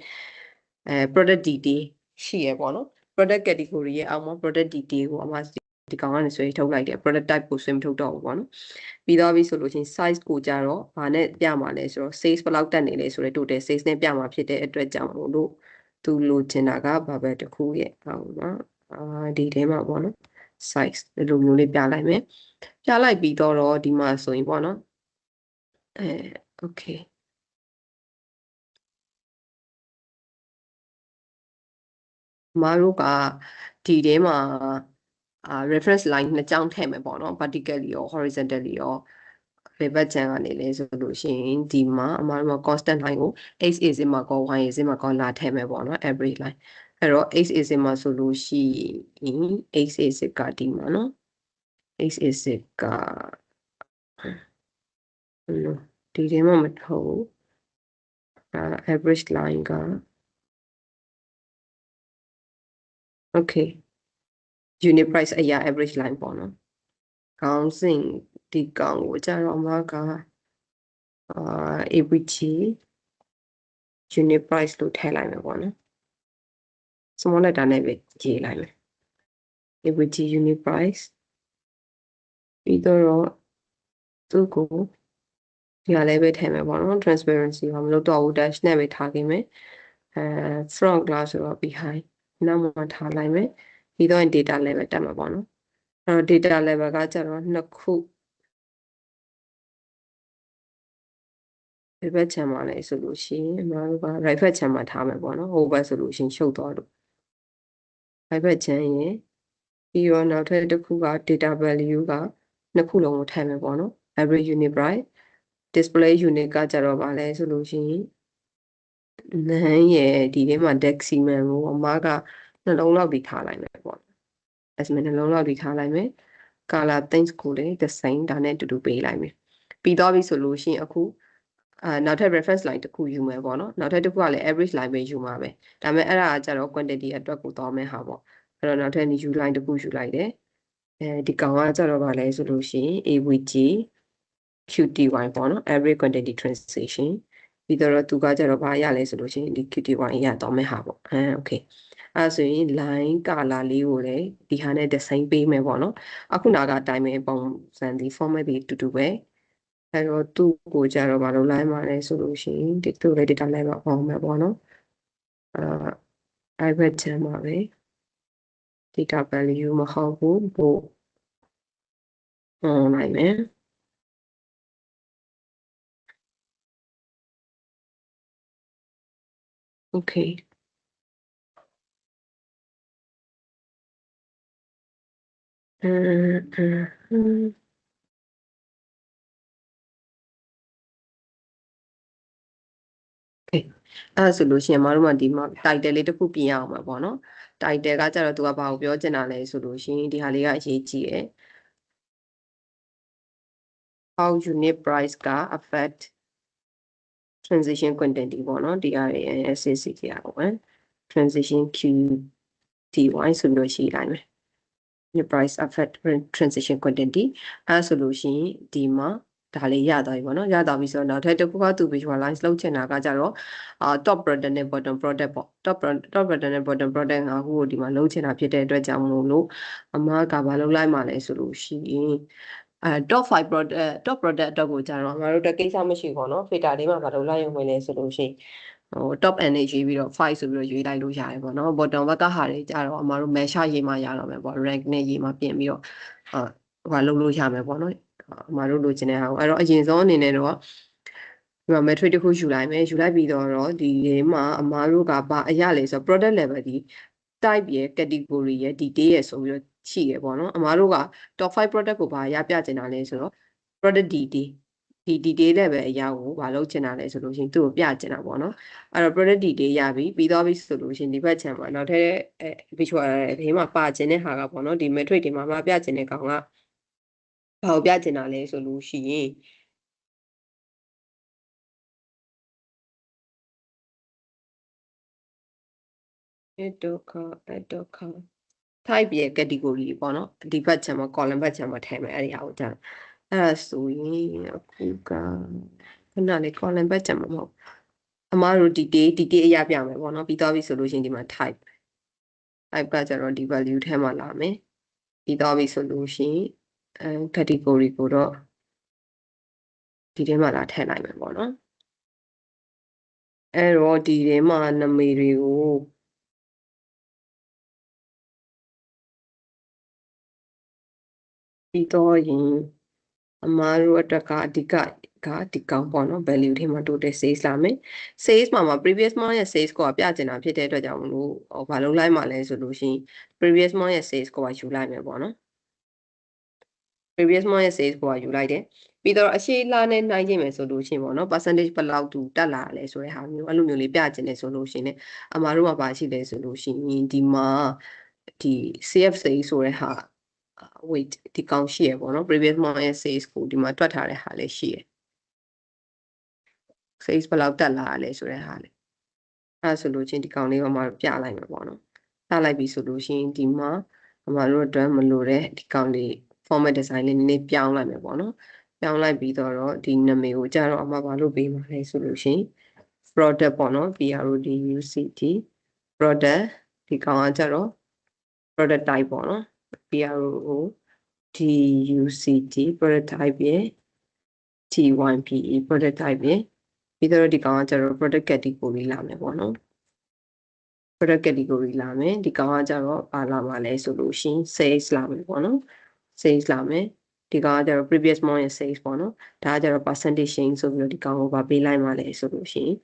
product detail ရှိရယ်ပေါ့နော် product category ရဲ့အောက်မှာ product detail ကိုအမဒီကောင်ကနေဆွဲထုတ်လိုက်တယ် product type ကိုဆွဲမထုတ်တော့ဘူးပေါ့နော်ပြီးတော့ပြီဆိုလို့ချင်း size ကိုကြတော့ဘာနဲ့ပြမှာလဲဆိုတော့ size ဘယ်လောက်တက်နေလဲဆိုတော့ total size နဲ့ပြမှာဖြစ်တဲ့အတွက်ကြောင့်မို့လို့သူလိုချင်တာကဘာပဲတစ်ခုရဲ့အောက်မှာဒီထဲမှာပေါ့နော် size ဒီလိုမျိုးလေးပြလိုက်မယ်ပြလိုက်ပြီးတော့ဒီမှာဆိုရင်ပေါ့နော်okay မားတို့ကဒီထဲမှာreference line နှစ်ကြောင်းထည့်မယ်ပေါ့နော် vertically ရော horizontally ရောဘယ်ဘက်ခြမ်းကနေလဲဆိုလို့ရှိရင်ဒီမှာအမားတို့က constant line ကို x is မှာကော y is မှာကောလာထည့်မယ်ပေါ့နော် average line အဲ့တော့ x is မှာဆိုလို့ရှိရင် x is ကဒီမှာနော် x is ကဒီထဲမှာမထုတ် average line က okay unit price အရာ average line ပေါ့နော်ခေါင်းစဉ်ဒီကောင်ကိုကြတော့အမကABG unit price လို့ထည့်လိုက်မယ်ပေါ့နော် small letter နဲ့ပဲရေးလိုက်မယ် ABG unit price ပြီးတော့သူ့ကိုဒီဟာလည်းပဲထည့်မယ်ပေါ့နော် transparency ဘာမလို့တော့ဘူး dash နဲ့ပဲထားခဲ့မယ်front glass ဆိုတော့ behind နောက်မှာထားလိုက်မယ်ပြီးတော့ data level တက်မှာပေါ့နော်အဲ့တော့ data level ကကြတော့နှစ်ခုဘယ်ဘက်ခြမ်းမှာလဲဆိုလို့ရှိရင်အမတို့က right ဘက်ခြမ်းမှာထားမယ်ပေါ့နော်ဟိုဘက်ဆိုလို့ရှိရင်ရှုပ်သွားလို့ right ဘက်ခြမ်းရင်ပြီးတော့နောက်ထပ်တစ်ခုက data value ကနှစ်ခုလုံးကိုထည့်မယ်ပေါ့နော် average unit price display unit ကကြတော့ဗာလဲဆိုလို့ရှိရင်လမ်းရဲ့ဒီထဲမှာ decimal ကိုအမကနှလုံးလောက်ပြီးထားလိုက်မယ်ပေါ့ decimal နှလုံးလောက်ပြီးထားလိုက်မယ် color things ကိုလည်း the same ဒါနဲ့အတူတူပေးလိုက်မယ်ပြီးတော့ပြီဆိုလို့ရှိရင်အခုနောက်ထပ် reference line တစ်ခုယူမယ်ပေါ့နော်နောက်ထပ်တစ်ခုကလည်း average line ပဲယူမှာပဲဒါပေမဲ့အဲ့ဒါကကြတော့ quantity အတွက်ကိုသွားမယ်ဟာပေါ့အဲ့တော့နောက်ထပ် new line တစ်ခုယူလိုက်တယ်ဒီကောင်ကကြတော့ဗာလဲဆိုလို့ရှိရင် AVG QTY ပေါ့နော် average quantity transaction ပြီးတော့သူကကြတော့ဗာရလဲဆိုလို့ရှိရင်ဒီ QTY ရတော့မယ်ဟာပေါ့okay အဲ့ဆိုရင် line color လေးကိုလည်းဒီဟာနဲ့ design ပေးမယ်ပေါ့နော်အခုနာကအတိုင်းပဲပုံစံဒီ format တွေတူတူပဲအဲ့တော့သူ့ကိုကြတော့ဘာလို့လိုက်မှာလဲဆိုလို့ရှိရင်ဒီသူ့လေး data လိုက်မှာအောင်မယ်ပေါ့နော်အဲ့ဘက်ချမ်းပါပဲ data value မဟုတ်ဘူးပို့နိုင်မယ်okay အဲ့ဆိုလို့ရှိရင်မတို့မှဒီမှာ title လေးတစ်ခုပြင်ရအောင်မှာပေါ့နော် title ကကြတော့သူကဘာကိုပြောချင်တာလဲဆိုလို့ရှိရင်ဒီဟာလေးကအရေးကြီးတယ် how unit price က affect transition quantity ပေါ့နော်ဒီဟာရဲ့ SCC ရအောင် transition QTY ဆိုပြီးတော့ရှိလိုက်မယ် unit price affect transition quantity အဲ့ဆိုလို့ရှိရင်ဒီမှာဒါလေးရသွားပြီပေါ့နော်ရသွားပြီဆိုတော့နောက်ထပ်တစ်ခုကသူ visualize လုပ်ချင်တာကကြတော့top product နဲ့ bottom product ပေါ့ top product နဲ့ bottom product ကဟိုဒီမှာလုပ်ချင်တာဖြစ်တဲ့အတွက်ကြောင့်မလို့အမကဘာလုပ်လိုက်မှလဲဆိုလို့ရှိရင်top 5 product top product အတွက်ကိုကြတော့အမတို့တက်ကိစ္စမရှိဘူးပေါ့နော် filter လေးမှာဘာလုပ်လိုက်ရုံပဲလဲဆိုလို့ရှိရင်top energy ပြီးတော့ 5 ဆိုပြီးတော့ရွေးလိုက်လို့ရတယ်ပေါ့နော် bottom ဘက်ကဟာတွေကြတော့အမတို့ measure ရေးမှရတော့မယ်ပေါ့ rank နဲ့ရေးမှပြင်ပြီးတော့ဟိုလုပ်လို့ရမယ်ပေါ့နော်အမတို့လိုချင်တဲ့ဟာကိုအဲ့တော့အရင်ဆုံးအနေနဲ့တော့ဒီမှာ metric တစ်ခုယူလိုက်မယ်ယူလိုက်ပြီးတော့ဒီထဲမှာအမတို့ကဘာအရလဲဆိုတော့ product level ဒီ type ရဲ့ category ရဲ့ detail ရဲ့ဆိုပြီးတော့ရှိရပေါ့နော်အမတို့က top 5 product ကိုဘာရပြချင်တာလဲဆိုတော့ product detail ဒီ detail level အရာကိုဘာလုပ်ချင်တာလဲဆိုလို့ရှိရင်သူ့ကိုပြချင်တာပေါ့နော်အဲ့တော့ product detail ရပြီပြီးတော့ပြီဆိုလို့ရှိရင်ဒီဘက်ခြမ်းမှာနောက်ထပ် visual ဒီမှာပါချင်တဲ့ဟာကပေါ့နော်ဒီ metric တွေမှာမပြချင်တဲ့ကောင်ကဘာကိုပြချင်တာလဲဆိုလို့ရှိရင်ဒုက္ခtype ရဲ့ category ပေါ့နော်ဒီဘက်ခြမ်းမှာ column ဘက်ခြမ်းမှာထည့်မယ်အဲ့ဒီဟာကိုကြာအဲ့ဒါဆိုရင်အခုကခဏလေး column ဘက်ခြမ်းမှာမဟုတ်အမားတို့ detail အရာပြမယ်ပေါ့နော်ပြီးသွားပြီဆိုလို့ရှိရင်ဒီမှာ type ကကျတော့ဒီ value ထဲမှာလာမယ်ပြီးသွားပြီဆိုလို့ရှိရင်category ကိုတော့ဒီထဲမှာလာထည့်လိုက်မယ်ပေါ့နော်အဲ့တော့ဒီထဲမှာနာမည်တွေကိုပြီးတော့ရင်အမားတို့အတွက်ကအဓိက ကဒီကောင်ပေါ့နော် value ထဲမှာ total sales လာမယ် sales မှာ previous month ရဲ့ sales ကိုပြကျင်တာဖြစ်တဲ့အတွက်ကြောင့်မလို့ဘာလို့လိုက်မှာလဲဆိုလို့ရှိရင် previous month ရဲ့ sales ကိုယူလိုက်မယ်ပေါ့နော် previous month ရဲ့ sales ကိုယူလိုက်တယ်ပြီးတော့အရှိလာနဲ့နိုင်ကြည့်မယ်ဆိုလို့ရှိရင်ပေါ့နော် percentage ဘယ်လောက်တူတက်လာလဲဆိုတဲ့ဟာမျိုးအဲ့လိုမျိုးလေးပြကျင်တယ်ဆိုလို့ရှိရင်အမှားတို့ကပါရှိတယ်ဆိုလို့ရှိရင်ဒီမှာဒီ CFC ဆိုတဲ့ဟာ wait ဒီကောင်ရှိရပေါ့နော် previous month ရဲ့ sales ကိုဒီမှာတွက်ထားတဲ့ဟာလေးရှိရ sales ဘယ်လောက်တက်လာလဲဆိုတဲ့ဟာလေးအဲ့ဆိုလို့ချင်းဒီကောင်လေးကမှပြလိုက်မှာပေါ့နော်ပြလိုက်ပြီဆိုလို့ရှိရင်ဒီမှာအမှားတို့အတွက်မလိုတဲ့ဒီကောင်လေး format design လေးနည်းနည်းပြောင်းလိုက်မယ်ပေါ့နော်ပြောင်းလိုက်ပြီးတော့ဒီနာမည်ကိုကြတော့အမှားဘာလို့ပေးမှာလဲဆိုလို့ရှိရင် product ပေါ့နော် PRODUCT product ဒီကောင်ကကြတော့ product type ပေါ့နော် PRODUCT product type ရဲ့ TYPE product type ရဲ့ပြီးတော့ဒီကောင်ကကျတော့ product category လာမယ်ပေါ့နော် product category လာမယ်ဒီကောင်ကကျတော့ဘာလာမှာလဲဆိုလို့ရှိရင် sales လာမယ်ပေါ့နော် sales လာမယ်ဒီကောင်ကကျတော့ previous month ရဲ့ sales ပေါ့နော်ဒါကကျတော့ percentage change ဆိုပြီးတော့ဒီကောင်ကိုဘာပေးလိုက်မှာလဲဆိုလို့ရှိရင်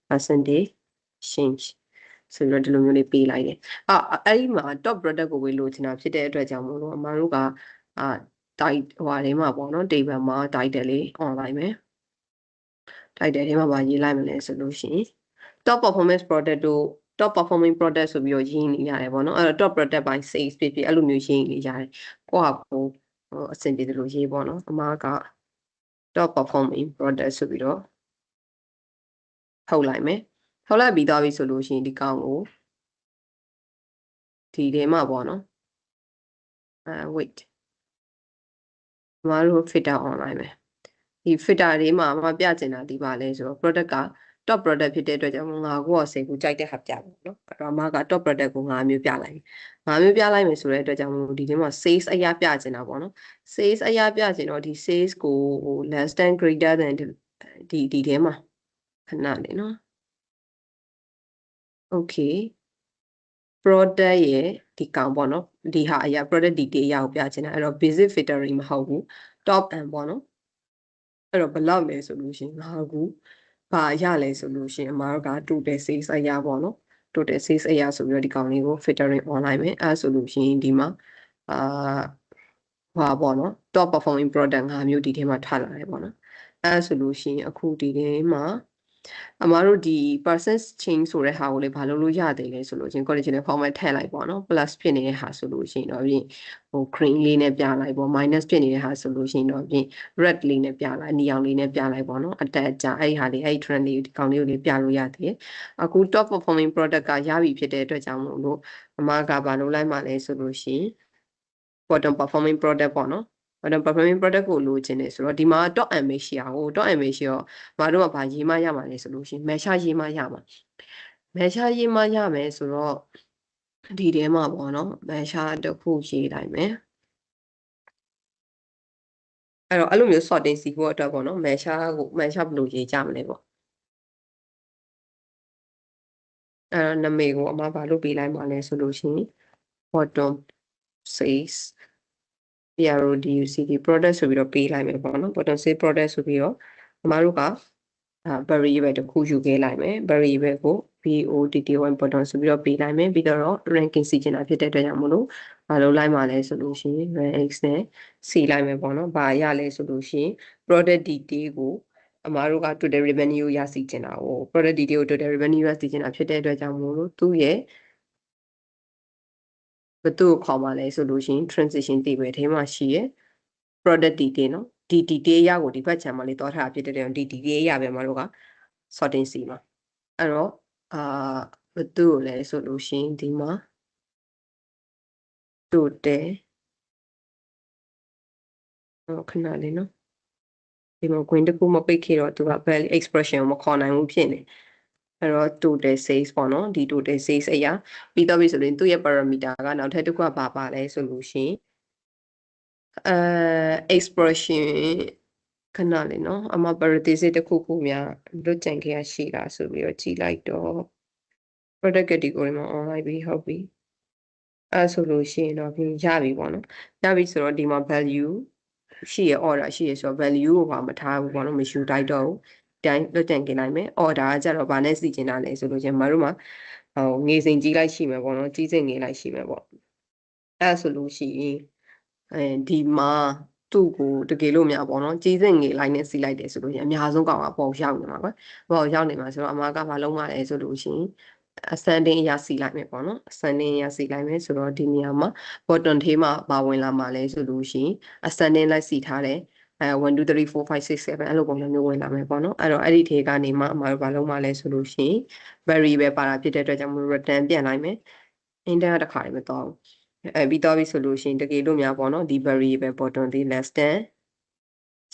percentage change ဆိုပြီးတော့ဒီလိုမျိုးလေးပေးလိုက်တယ်အဲ့ဒီမှာ top product ကိုဝေလိုချင်တာဖြစ်တဲ့အတွက်ကြောင့်မို့လို့အမှတို့ကtitle ဟိုထဲမှာပေါ့နော် table မှာ title လေး online မယ် title ထဲမှာပါရေးလိုက်မလဲဆိုလို့ရှိရင် top performance product တို့ top performing product ဆိုပြီးတော့ရေးနေရတယ်ပေါ့နော်အဲ့တော့ top product by sales ဖြစ်ဖြစ်အဲ့လိုမျိုးရေးနေရတယ်ကိုယ့်ဟာကိုအဆင်ပြေတယ်လို့ရေးပေါ့နော်အမှားက top performing product ဆိုပြီးတော့ထုတ်လိုက်မယ်ထုတ်လိုက်ပြီးသွားပြီဆိုလို့ရှိရင်ဒီကောင်ကိုဒီထဲမှာပေါ့နော်wait အမှားတို့ filter online မယ်ဒီ filter တွေမှာမပြချင်တာဒီပါလဲဆိုတော့ product က top product ဖြစ်တဲ့အတွက်ကြောင့်ငါကိုယ်ကစိတ်ကူကြိုက်တဲ့ဟာပြပါเนาะအဲ့တော့အမက top product ကို5မျိုးပြလိုက်5မျိုးပြလိုက်မယ်ဆိုတဲ့အတွက်ကြောင့်ဒီထဲမှာ sales အရာပြချင်တာပေါ့နော် sales အရာပြချင်တော့ဒီ sales ကို less than greater than ဒီထဲမှာခဏလေးเนาะ okay product ရဲ့ဒီကောင်ပေါ့နော်ဒီဟာအရာ product detail အရာကိုပြချင်တာအဲ့တော့ basic filtering မဟုတ်ဘူး top and ပေါ့နော်အဲ့တော့ဘယ်လောက်လဲဆိုလို့ရှိရင်ငါကူဘာရလဲဆိုလို့ရှိရင်အမားတို့က total sales အရာပေါ့နော် total sales အရာဆိုပြီးတော့ဒီကောင်လေးကို filtering online ပဲအဲ့ဆိုလို့ရှိရင်ဒီမှာဟာပေါ့နော် top performing product 5မျိုးဒီထဲမှာထွက်လာတယ်ပေါ့နော်အဲ့ဆိုလို့ရှိရင်အခုဒီထဲမှာအမားတို့ဒီ percent change ဆိုတဲ့ဟာကိုလည်းဘာလို့လို့ရသေးလဲဆိုလို့ချင်း conditional format ထည့်လိုက်ပေါ့နော် plus ဖြစ်နေတဲ့ဟာဆိုလို့ရှိရင်တော့ပြင်ဟို green လေးနဲ့ပြလိုက်ပေါ့ minus ဖြစ်နေတဲ့ဟာဆိုလို့ရှိရင်တော့ပြင် red လေးနဲ့ပြလိုက်နီအောင်လေးနဲ့ပြလိုက်ပေါ့နော်အတက်အကျအဲ့ဒီဟာလေးအဲ့ trend လေးဒီကောင်လေးကိုလေးပြလို့ရသေးတယ်အခု top performing product ကရပြီဖြစ်တဲ့အတွက်ကြောင့်မို့လို့အမားကဘာလို့လိုက်မှလဲဆိုလို့ရှိရင် bottom performing product ပေါ့နော် bottom performing product ကိုလိုချင်တယ်ဆိုတော့ဒီမှာ top image ရအောင် top image ရောမတို့ကဘာရေးမှရမှာလဲဆိုလို့ရှိရင် measure ရေးမှရမှာ measure ရေးမှရမယ်ဆိုတော့ဒီထဲမှာပေါ့နော် measure တစ်ခုရေးလိုက်မယ်အဲ့တော့အဲ့လိုမျိုး sorting စီဖို့အတွက်ပေါ့နော် measure ကို measure ဘယ်လိုရေးကြမလဲပေါ့အဲ့တော့နာမည်ကိုအမဘာလို့ပေးလိုက်မှလဲဆိုလို့ရှိရင် bottom says PRODUCT product ဆိုပြီးတော့ပေးလိုက်မယ်ပေါ့နော် bottom say product ဆိုပြီးတော့အမတို့ကvariable တစ်ခုယူခဲ့လိုက်မယ် variable ကို BOTT1 bottom ဆိုပြီးတော့ပေးလိုက်မယ်ပြီးတော့ ranking စီချင်တာဖြစ်တဲ့အတွက်ကြောင့်မလို့မလုပ်လိုက်မှလဲဆိုလို့ရှိရင် rank နဲ့စီလိုက်မယ်ပေါ့နော်ဘာရလဲဆိုလို့ရှိရင် product detail ကိုအမားတို့က total revenue ရစီချင်တာကို product detail ကို total revenue ရစီချင်တာဖြစ်တဲ့အတွက်ကြောင့်မလို့သူ့ရဲ့ဘယ်သူ့ကိုခေါ်မှလဲဆိုလို့ရှိရင် transition table ထဲမှာရှိရဲ့ product detail เนาะဒီ detail ရကိုဒီဘက်ခြမ်းမှာလေးတောထားဖြစ်တဲ့တဲ့ဒီ detail ရပဲမတို့က sorting စီမှာအဲ့တော့ဘယ်သူ့ကိုလဲဆိုလို့ရှိရင်ဒီမှာ total ခဏလေးเนาะဒီမှာ green တခုမပိတ်ခဲ့တော့သူက value expression ကိုမခေါ်နိုင်ဘူးဖြစ်နေအဲ့တော့ total sales ပေါ့နော်ဒီ total sales အရာပြီးတော့ပြီဆိုရင်သူ့ရဲ့ parameter ကနောက်ထပ်တစ်ခုကဘာပါလဲဆိုလို့ရှိရင်expression ခဏလေးเนาะအမ parenthesis တစ်ခုခုများလွတ်ကြံခဲ့ရရှိလားဆိုပြီးတော့ကြည့်လိုက်တော့ product category မှာ online ပြီးဟုတ်ပြီအဲ့ဆိုလို့ရှိရင်တော့ပြင်ရပြီပေါ့နော်ရပြီဆိုတော့ဒီမှာ value ရှိရ order ရှိရဆိုတော့ value ကိုဘာမထားဘူးပေါ့နော်မယူတိုက်တော့ဘူးတိုင်းလွတ်တန်กินလိုက်မယ် order ကကြတော့ဘာနဲ့စီကျင်တာလဲဆိုလို့ချင်းမတို့မှာငေးစိန်ကြီးလိုက်ရှိမယ်ပေါ့နော်ကြီးစိန်ငေးလိုက်ရှိမယ်ပေါ့အဲ့ဆိုလို့ရှိရင်ဒီမှာသူ့ကိုတကယ်လို့များပေါ့နော်ကြီးစိန်ငေးလိုက်နဲ့စီလိုက်တယ်ဆိုလို့ချင်းအများဆုံးကောင်ကပေါ်ရောက်နေမှာကွပေါ်ရောက်နေမှာဆိုတော့အမကဘာလုံးမလဲဆိုလို့ရှိရင်ascending အရာစီလိုက်မယ်ပေါ့နော် ascending အရာစီလိုက်မယ်ဆိုတော့ဒီနေရာမှာ bottom ထဲမှာပါဝင်လာမှာလဲဆိုလို့ရှိရင် ascending လိုက်စီထားတယ်1 2 3 4 5 6 7အဲ့လိုပုံစံမျိုးဝင်လာမယ်ပေါ့နော်အဲ့တော့အဲ့ဒီထဲကနေမှအမတို့ဘာလုံးမလဲဆိုလို့ရှိရင် variable ပါတာဖြစ်တဲ့အတွက်ကြောင့်မလို့ return ပြန်လိုက်မယ် enter တစ်ခါလည်းမတော့ဘူးပြီးတော့ပြီဆိုလို့ရှိရင်တကယ်လို့များပေါ့နော်ဒီ variable bottom ဒီ less than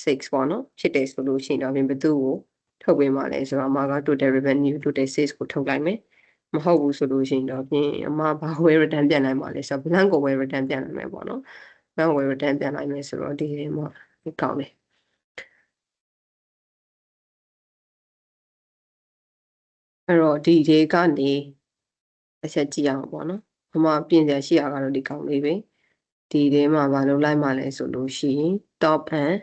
6ပေါ့နော်ဖြစ်တယ်ဆိုလို့ရှိရင်တော့ဘယ်သူ့ကိုထုတ်ပေးမှာလဲဆိုတော့အမက total revenue total sales ကိုထုတ်လိုက်မယ်မဟုတ်ဘူးဆိုလို့ရှိရင်တော့ပြင်အမဘာဝယ် return ပြန်နိုင်မှာလဲဆိုတော့ blank ကိုဝယ် return ပြန်နိုင်မယ်ပေါ့နော် blank ဝယ် return ပြန်နိုင်မယ်ဆိုတော့ဒီမှာကောင်းတယ်အဲ့တော့ဒီတွေကနေအချက်ကြည့်အောင်ပေါ့နော်အမပြင်စရာရှိတာကတော့ဒီကောင်းလေးပဲဒီထဲမှာဘာလုပ်လိုက်မှလဲဆိုလို့ရှိရင် top and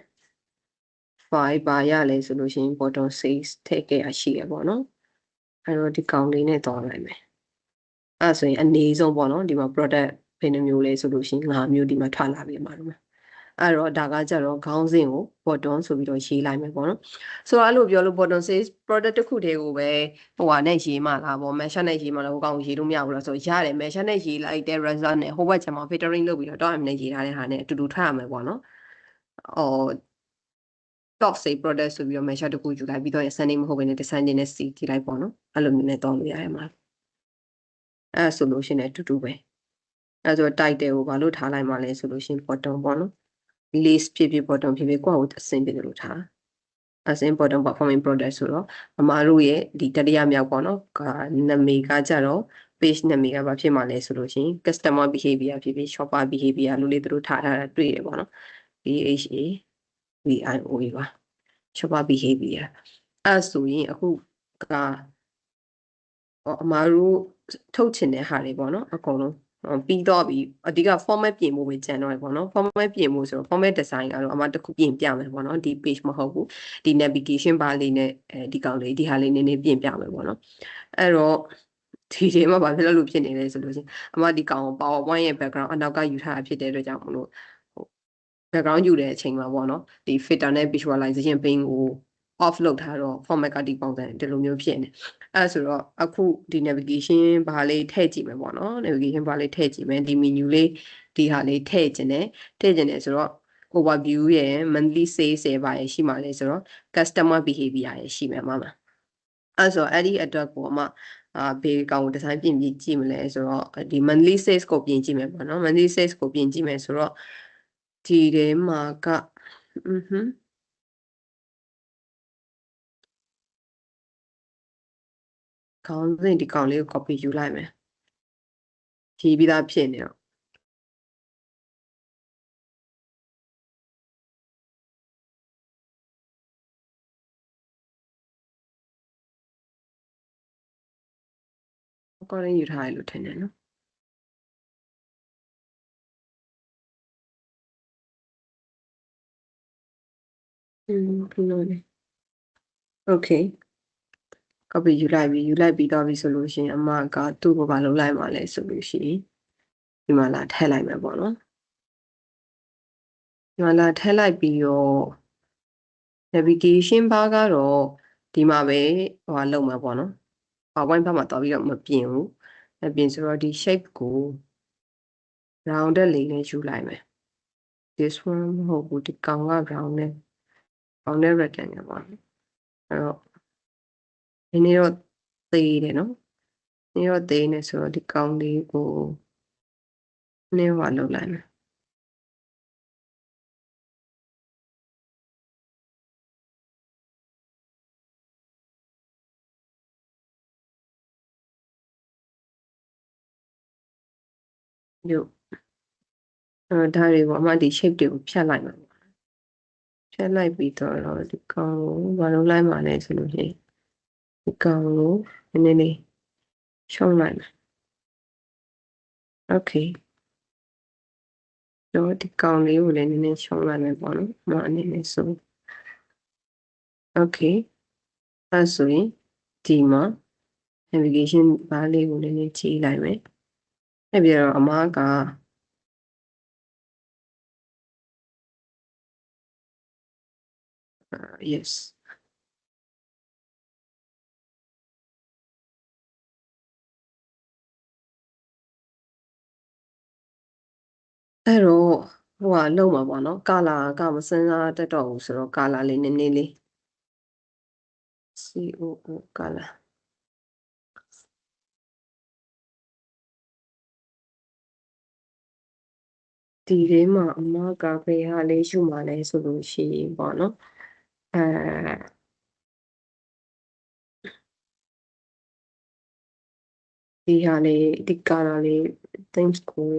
5ပါရလဲဆိုလို့ရှိရင် bottom 6ထည့်ခဲ့ရရှိရပေါ့နော်အဲ့တော့ဒီကောင်လေးနဲ့တော့လိုက်မယ်အဲ့ဆိုရင်အနေဆုံးပေါ့နော်ဒီမှာ product ဘယ်နှမျိုးလဲဆိုလို့ရှိရင်5မျိုးဒီမှာထွက်လာပြီမှာတော့အဲ့တော့ဒါကကြတော့ခေါင်းစဉ်ကို bottom ဆိုပြီးတော့ရေးလိုက်မယ်ပေါ့နော်ဆိုတော့အဲ့လိုပြောလို့ bottom sales product တစ်ခုတည်းကိုပဲဟိုဟာနဲ့ရေးမှလားပေါ့ measure နဲ့ရေးမှလားဟိုကောင်ရေးလို့မရဘူးလားဆိုရတယ် measure နဲ့ရေးလိုက်တဲ့ result နဲ့ဟိုဘက်ကျမှ filtering လုပ်ပြီးတော့ top m နဲ့ရေးထားတဲ့ဟာနဲ့အတူတူထွက်ရမယ်ပေါ့နော်top say product ဆိုပြီးတော့ measure တစ်ခုယူလိုက်ပြီးတော့ ascending မဟုတ်ဘဲနဲ့ descending နဲ့စီကြည့်လိုက်ပေါ့နော်အဲ့လိုမျိုးနဲ့တောင်းလို့ရတယ်မှာအဲ့ဆိုလို့ရှိရင်အတူတူပဲအဲ့ဆို title ကိုဘာလို့ထားလိုက်မှလဲဆိုလို့ရှိရင် bottom ပေါ့နော် list ဖြစ်ဖြစ် bottom ဖြစ်ဖြစ်ကိုယ့်ကိုအဆင်ပြေတယ်လို့ထားအဆင် bottom performing product ဆိုတော့အမားတို့ရဲ့ဒီတတိယမြောက်ပေါ့နော်နာမည်ကကြတော့ page နာမည်ကဘာဖြစ်မှလဲဆိုလို့ရှိရင် customer behavior ဖြစ်ဖြစ် shopper behavior လို့လေတို့ထားထားတာတွေ့ရပေါ့နော် BHA VIOA ပါ shopper behavior အဲ့ဆိုရင်အခုကအမားတို့ထုတ်ချင်တဲ့ဟာတွေပေါ့နော်အကုန်လုံးပြီးတော့ပြီအဓိက format ပြင်ဖို့ပဲကြံတော့ရပေါ့နော် format ပြင်ဖို့ဆိုတော့ format design ကတော့အမှတစ်ခုပြင်ပြမယ်ပေါ့နော်ဒီ page မဟုတ်ဘူးဒီ navigation bar လေးနဲ့ဒီကောင်လေးဒီဟာလေးနည်းနည်းပြင်ပြမယ်ပေါ့နော်အဲ့တော့ဒီထဲမှာဘာဖြစ်လို့ဖြစ်နေလဲဆိုလို့ချင်းအမှဒီကောင် PowerPoint ရဲ့ background အနောက်ကယူထားတာဖြစ်တဲ့အတွက်ကြောင့်မလို့ background ယူတဲ့အချိန်မှာပေါ့နော်ဒီ filter နဲ့ visualization pane ကို off လုပ်ထားတော့ format ကဒီပုံစံဒီလိုမျိုးဖြစ်နေအဲ့ဆိုတော့အခုဒီ navigation ဘာလေးထည့်ကြည့်မယ်ပေါ့နော် navigation ဘာလေးထည့်ကြည့်မယ်ဒီ menu လေးဒီဟာလေးထည့်ခြင်းနဲ့ဆိုတော့ overview ရဲ့ monthly sales ရဲ့ဘာရဲ့ရှိမှလဲဆိုတော့ customer behavior ရဲ့ရှိမယ်မှာအဲ့ဆိုအဲ့ဒီအတွက်ကိုမှဘေးကောင် design ပြင်ပြီးကြည့်မလဲဆိုတော့ဒီ monthly sales ကိုပြင်ကြည့်မယ်ပေါ့နော် monthly sales ကိုပြင်ကြည့်မယ်ဆိုတော့ဒီထဲမှာကခေါင်းစဉ်ဒီကောင်လေးကို copy ယူလိုက်မယ်ရေးပြီးသားဖြစ်နေတော့ကောင်းယူထားရလို့ထင်တယ်နော်ပြီးတော့လေ okay copy ယူလိုက်ပြီးတော့ပြီဆိုလို့ရှိရင်အမကသူ့ကိုဘာလုပ်လိုက်မှလဲဆိုလို့ရှိရင်ဒီမှာလာထည့်လိုက်မယ်ပေါ့နော်ဒီမှာလာထည့်လိုက်ပြီးတော့ navigation bar ကတော့ဒီမှာပဲဟိုလုပ်မှာပေါ့နော် PowerPoint ဘက်မှာတော့ပြီးတော့မပြင်ဘူးမပြင်ဆိုတော့ဒီ shape ကို rounded လေးနဲ့ယူလိုက်မယ် this one မဟုတ်ဘူးဒီကောင်က rounded rectangle ပေါ့အဲ့တော့ဒီနေ့တော့သေးတယ်နော်ဒီတော့သေးနေဆိုတော့ဒီကောင်လေးကိုနည်းပါလုပ်လိုက်မယ်ရုပ်ဒါတွေပေါ့အမှဒီ shape တွေကိုဖြတ်လိုက်မှာဖြတ်လိုက်ပြီးတော့ဒီကောင်ကိုဘာလုပ်လိုက်မှာလဲဆိုလို့ရှိရင်ဒီကောင်ကိုနည်းနည်းလေးရှုံးလိုက်မယ် okay တော့ဒီကောင်လေးကိုလည်းနည်းနည်းရှောင်းလိုက်မယ်ပေါ့နော်။အနေနဲ့ဆို okay အဲ့ဆိုရင်ဒီမှာ navigation bar လေးကိုနည်းနည်းချိန်လိုက်မယ်။အဲ့ပြီးတော့အမားကyes အဲ့တော့ဟိုကလုံးမှာပေါ့နော်ကာလာကမစမ်းစားတတ်တော့ဘူးဆိုတော့ကာလာလေးနည်းနည်းလေး COO ကာလာဒီထဲမှာအမကဘယ်ဟာလေးရှုမှာလဲဆိုလို့ရှိရင်ပေါ့နော်ဒီဟာလေးဒီကာလာလေး themes ကို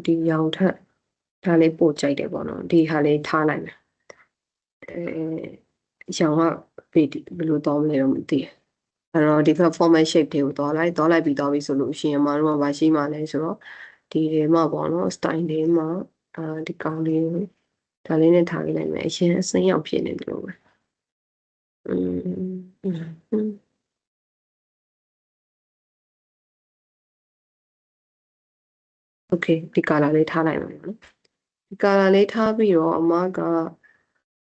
ဒီရောင်ထက်ဒါလေးပို့ကြိုက်တယ်ပေါ့နော်ဒီဟာလေးထားလိုက်မယ်ရောင်ကဘယ်လိုတောင်းမလဲတော့မသိဘူးအဲ့တော့ဒီက format shape တွေကိုသွားလိုက်ပြီးသွားပြီဆိုလို့ရှိရင်အမတို့ကဘာရှိမှလဲဆိုတော့ဒီထဲမှာပေါ့နော် style တွေမှာဒီကောင်လေးဒါလေးနဲ့ထားလိုက်မယ်အရင်အစိမ်းရောက်ဖြစ်နေတယ်လို့ပဲโอเคဒီကာလာလေးထားလိုက်မယ်နော်ဒီကာလာလေးထားပြီးတော့အမက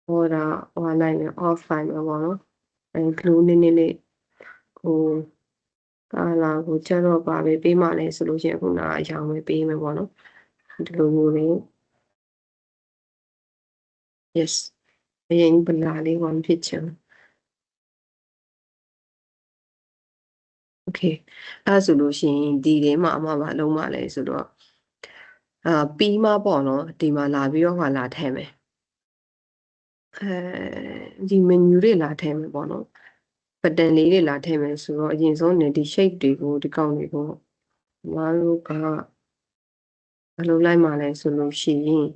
ဟိုလိုက်မယ် off လိုက်မယ်ပေါ့နော်glue နည်းနည်းလေးဟိုကာလာကိုကျတော့ပါပဲပေးမှလဲဆိုလို့ရှိရင်ခုနအရောင်ပဲပေးမယ်ပေါ့နော်ဒီလိုမျိုးလေး yes အရင်ဗလာလေးဝင်ဖြစ်ချင်โอเคအဲ့ဆိုလို့ရှိရင်ဒီထဲမှာအမဘာလုံးမလဲဆိုတော့ပြီးမှပေါ့နော်ဒီမှာလာပြီးတော့လာထည့်မယ်ဒီ menu တွေလာထည့်မယ်ပေါ့နော်ဘတန်လေးတွေလာထည့်မယ်ဆိုတော့အရင်ဆုံးနေဒီ shape တွေကိုဒီကောင်တွေကိုမတို့ကဘယ်လိုလိုက်မှလဲဆိုလို့ရှိရင်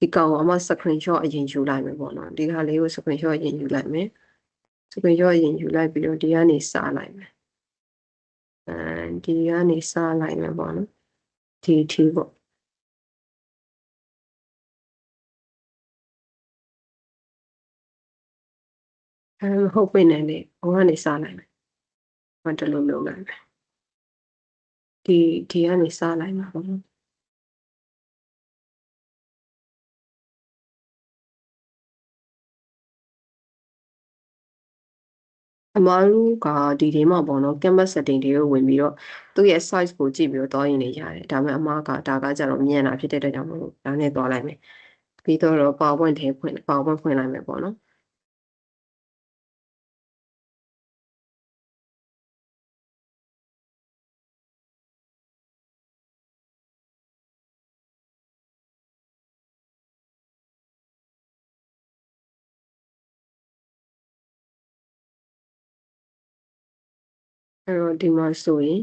ဒီကောင်ကိုအမ screenshot အရင်ယူလိုက်မယ်ပေါ့နော်ဒီဟာလေးကို screenshot အရင်ယူလိုက်မယ် screenshot အရင်ယူလိုက်ပြီးတော့ဒီကနေစလိုက်မယ်ဒီကနေစလိုက်မယ်ပေါ့နော်ဒီထီပေါ့မဟုတ်ပြင်နေလေဟိုကနေစလိုက်မယ်မတလို့လုပ်လိုက်မယ်ဒီကနေစလိုက်မှာပေါ့နော်အမားတို့ကဒီထဲမှာပေါ့နော် canvas setting တွေကိုဝင်ပြီးတော့သူ့ရဲ့ size ကိုကြည့်ပြီးတော့တောင်းရင်နေရတယ်ဒါပေမဲ့အမားကဒါကကြတော့မြန်တာဖြစ်တဲ့အတွက်ကြောင့်မလို့ဒါနဲ့သွားလိုက်မယ်ပြီးတော့ PowerPoint ထဲဖွင့်လိုက်မယ်ပေါ့နော်အဲ့တော့ဒီမှာဆိုရင်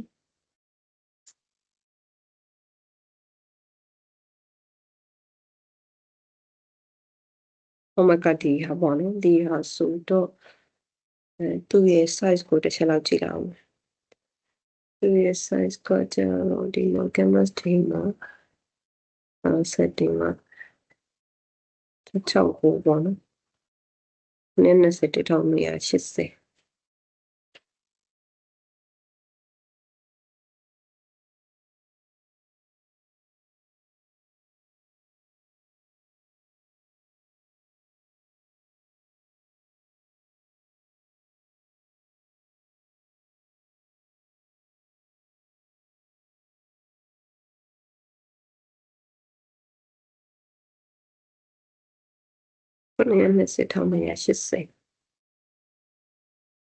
ဟိုမှာကဒီဟာပေါ့နော်ဒီဟာဆိုတော့သူ့ရဲ့ size ကိုတစ်ချက်လောက်ကြည့်လိုက်အောင်သူ့ရဲ့ size ကကျတော့ဒီမှာ canvas ထဲမှာsetting မှာ6ကိုပေါ့နော်21,180920,180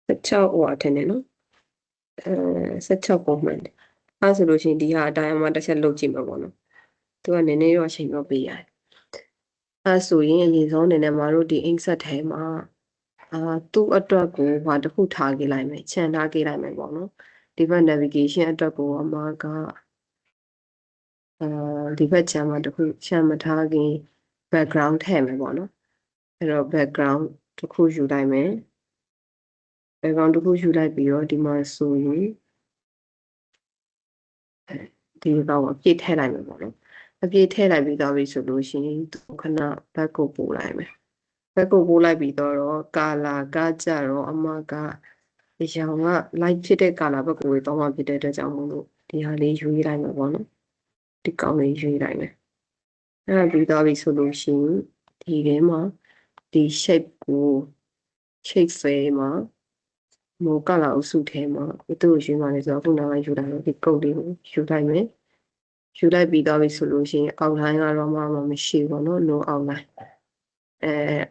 16ဟိုအထင်နဲ့နော်16ပုံမှန်တယ်အဲဆိုလို့ရှိရင်ဒီဟာအတိုင်းအမှတစ်ချက်လုပ်ကြည့်မှာပေါ့နော်သူကနည်းနည်းတော့အချိန်တော့ပေးရတယ်အဲဆိုရင်အရင်ဆုံးအနေနဲ့မတို့ဒီ insert ထဲမှာသူ့အတွက်ကိုဘာတစ်ခုထားခဲ့လိုက်မယ်ခြံထားခဲ့လိုက်မယ်ပေါ့နော်ဒီဘက် navigation အတွက်ကိုအမကဒီဘက်ခြံမှာတစ်ခုခြံမထားခင် background ထည့်မယ်ပေါ့နော်အဲ့တော့ background တစ်ခုယူလိုက်မယ် background တစ်ခုယူလိုက်ပြီးတော့ဒီမှာဆိုရင်ဒီကောင်အပြည့်ထည့်လိုက်မယ်ပေါ့နော်အပြည့်ထည့်လိုက်ပြီးတော့ပြီဆိုလို့ရှိရင်ခဏ back ကိုပို့လိုက်မယ် back ကိုပို့လိုက်ပြီးတော့ color ကကြတော့အမကဒီရောင်က light ဖြစ်တဲ့ color ဘက်ကိုတော့မှဖြစ်တဲ့အတွက်ကြောင့်မို့လို့ဒီဟာလေးယူလိုက်မယ်ပေါ့နော်ဒီကောင်လေးယူလိုက်မယ်အဲ့ပြီးတော့ပြီဆိုလို့ရှိရင်ဒီထဲမှာဒီ shape ကို shape ဆွဲမှာမိုးကလာအုပ်စုထဲမှာဘယ်သူ့ကိုယူမှာလဲဆိုတော့ခုနကယူလိုက်တော့ဒီကုတ်လေးကိုယူလိုက်မယ်ယူလိုက်ပြီးတော့ပြီဆိုလို့ရှိရင်အောက်လိုင်းကတော့မရှိဘူးเนาะ no outline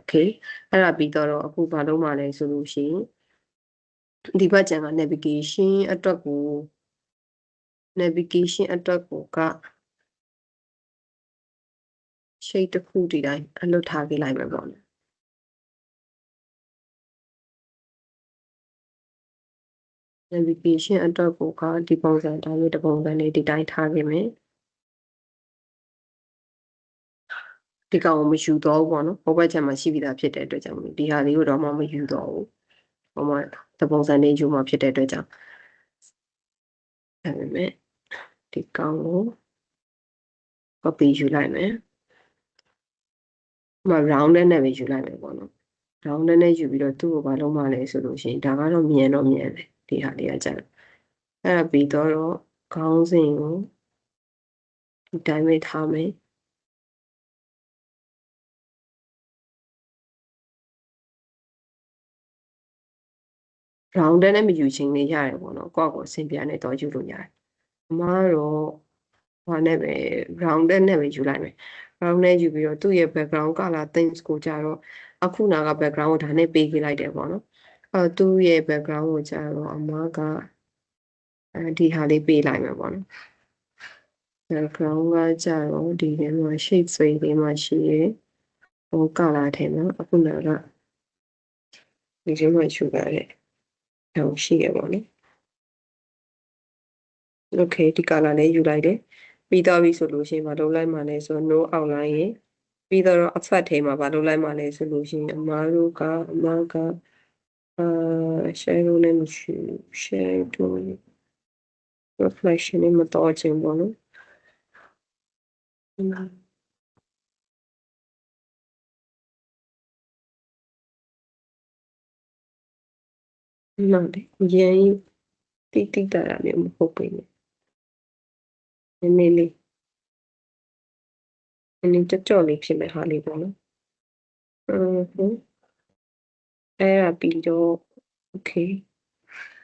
okay အဲ့ဒါပြီးတော့အခုဘာလုပ်မှာလဲဆိုလို့ရှိရင်ဒီဘက်ကျန်က navigation အတွက်ကိုက shape တစ်ခုဒီတိုင်းအလွတ်ထားပေးလိုက်မယ်ပေါ့နော် navigation အတွက်ကိုကဒီပုံစံတိုင်းလေးတစ်ပုံစံလေးဒီတိုင်းထားခဲ့မယ်ဒီကောင်ကိုမယူတော့ဘူးပေါ့နော်ဟိုဘက်ချက်မှာရှိပြီးသားဖြစ်တဲ့အတွက်ကြောင့်ဒီဟာလေးကိုတော့မယူတော့ဘူးဟိုမှာတပုံစံလေးယူမှာဖြစ်တဲ့အတွက်ကြောင့်အဲ့ဒါမဲ့ဒီကောင်ကို copy ယူလိုက်မယ်ဟိုမှာ round နဲ့ပဲယူလိုက်မယ်ပေါ့နော် round နဲ့ယူပြီးတော့သူ့ကိုဘာလုပ်မှလဲဆိုလို့ရှိရင်ဒါကတော့မြင်တယ်ဒီဟာလေးကကြာအဲ့ဒါပြီးတော့ခေါင်းစဉ်ကိုဒီတိုင်းပဲထားမယ်round နဲ့မယူချင်းလေးရတယ်ပေါ့နော်ကိုယ့်ကိုအဆင်ပြေနေတော့ယူလို့ရတယ်အမကတော့ဟာနဲ့ပဲ round နဲ့ပဲယူလိုက်မယ် round နဲ့ယူပြီးတော့သူ့ရဲ့ background color themes ကိုကြတော့အခုနာက background ကိုဒါနဲ့ပေးခဲ့လိုက်တယ်ပေါ့နော်သူ့ရဲ့ background ကိုကြတော့အမကဒီဟာလေးပေးလိုက်မယ်ပေါ့နော် background ကကြတော့ဒီထဲမှာ shape ဆွဲလေးမှရှိရယ်ဟို color ထဲမှာအခုနာကဒီထဲမှာယူပါတဲ့ဟိုရှိရပေါ့နော် okay ဒီ color လေးယူလိုက်တယ်ပြီးတော့ပြီဆိုလို့ရှိရင်မလုပ်လိုက်မှလဲဆို no outline ရယ်ပြီးတော့အဖတ်ထဲမှာမလုပ်လိုက်မှလဲဆိုလို့ရှိရင်အမက shadow နဲ့မရှိ shadow reflection နဲ့မတော်ချင်ပေါ့နော်နော်ဒီရင်းတိတာရမျိုးမဟုတ်ဘူးနည်းနည်းလေးနည်းကြော့လေးဖြစ်မဲ့ဟာလေးပေါ့နော်အဲ့ဒါပြီးတော့ okay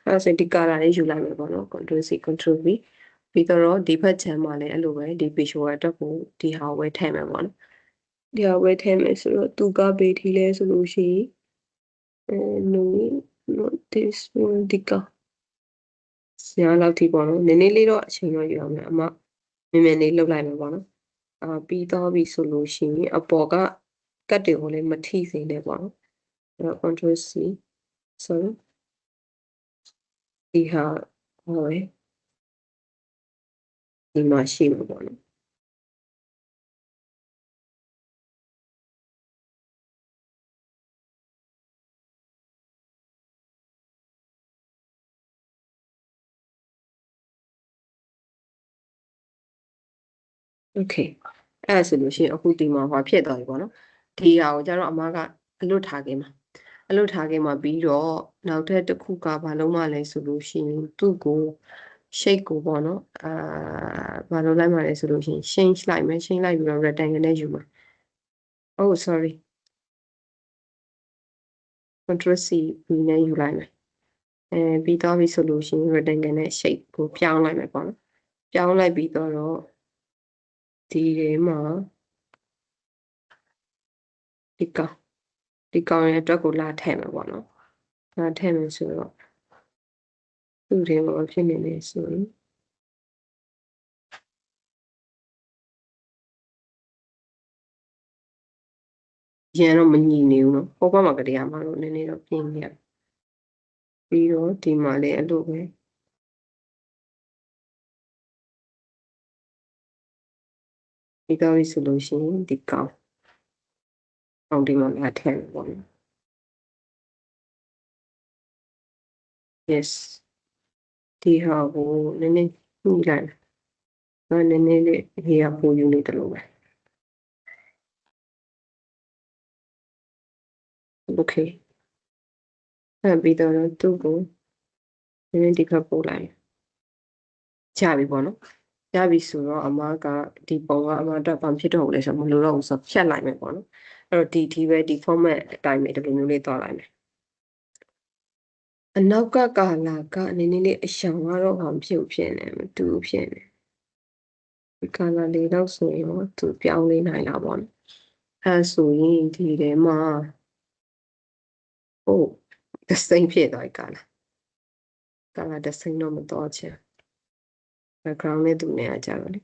အဲ့ဒါဆိုဒီ color လေးယူလိုက်မယ်ပေါ့နော် control C control V ပြီးတော့ဒီဘက်ချမ်းမှာလည်းအဲ့လိုပဲဒီ visual အတွက်ကိုဒီဟာဝဲထည့်မယ်ပေါ့နော်ဒီဟာဝဲထည့်မယ်ဆိုတော့သူကဘေးထီလဲဆိုလို့ရှိရင်no not this one ဒီကဆရာလောက်ထိပေါ့နော်နည်းနည်းလေးတော့အချိန်တော့ယူအောင်မယ်အမမြန်မြန်လေးလှုပ်လိုက်မယ်ပေါ့နော်ပြီးတော့ပြီဆိုလို့ရှိရင်အပေါ်ကကတ်တွေကိုလည်းမထိစေနဲ့ပေါ့နော်အဲ့တော့ control C sorry ဒီဟာဟောပဲဒီမှာရှိမှာပေါ့နော်โอเคအဲ့ဆိုလို့ရှိရင်အခုဒီမှာဟောဖြစ်သွားပြီပေါ့နော်ဒီဟာကိုကျတော့အမကအလွတ်ထားခဲ့မှာပြီးတော့နောက်ထပ်တစ်ခုကဘာလုံးမလဲဆိုလို့ရှိရင်သူ့ကို shape ကိုပေါ့နော်ဘာလုံးလိုက်မှလဲဆိုလို့ရှိရင် change လိုက်မယ် change လိုက်ပြီးတော့ rectangle နဲ့ယူမှာ oh sorry control C ပြီးနဲ့ယူလိုက်မယ်ပြီးတော့ပြီဆိုလို့ရှိရင် rectangle နဲ့ shape ကိုပြောင်းလိုက်မယ်ပေါ့နော်ပြောင်းလိုက်ပြီးတော့ဒီထဲမှာဒီကောင်ရဲ့အတွက်ကိုလာထည့်မယ်ပေါ့နော်လာထည့်မယ်ဆိုတော့သူ့ထဲမှာဖြစ်နေနေဆိုရင်ရန်တော့မညီနေဘူးเนาะဟောဘက်မှာကလေးကမှတော့နည်းနည်းတော့ပြင်နေရပြီးတော့ဒီမှာလည်းအဲ့လိုပဲပြီးတော့ပြီဆိုလို့ရှိရင်ဒီကောင်ဒီမှာလာထည့်မယ်ပေါ့နော် yes ဒီဟာကိုနည်းနည်းညှိလိုက်နော်နည်းနည်းလေးရေကပိုယူနေတယ်လို့ပဲ okay ပြီးတော့သူ့ကိုနည်းနည်းဒီခါပို့လိုက်ကြပြီပေါ့နော်ရပြီဆိုတော့အမကဒီပုံကအမတော့ဘာဖြစ်တော့ဘူးလဲဆိုတော့မလိုတော့ဘူးဆိုတော့ဖြတ်လိုက်မယ်ပေါ့နော်အဲ့တော့ဒီပဲဒီ format အတိုင်းပဲဒီလိုမျိုးလေးသွားလိုက်မယ်အနောက်ကကာလာကနည်းနည်းလေးအရှောင်ကတော့ဘာဖြစ်နေမတူဖြစ်နေဒီကာလာလေးတော့ဆိုရင်တော့သူပြောင်းလေးနိုင်လာပေါ့နော်အဲဆိုရင်ဒီထဲမှာဟုတ်ဒစိမ့်ဖြစ်သွားကာလာဒစိမ့်တော့မတော့ချင် background နဲ့သူနဲ့အကြတော့လေ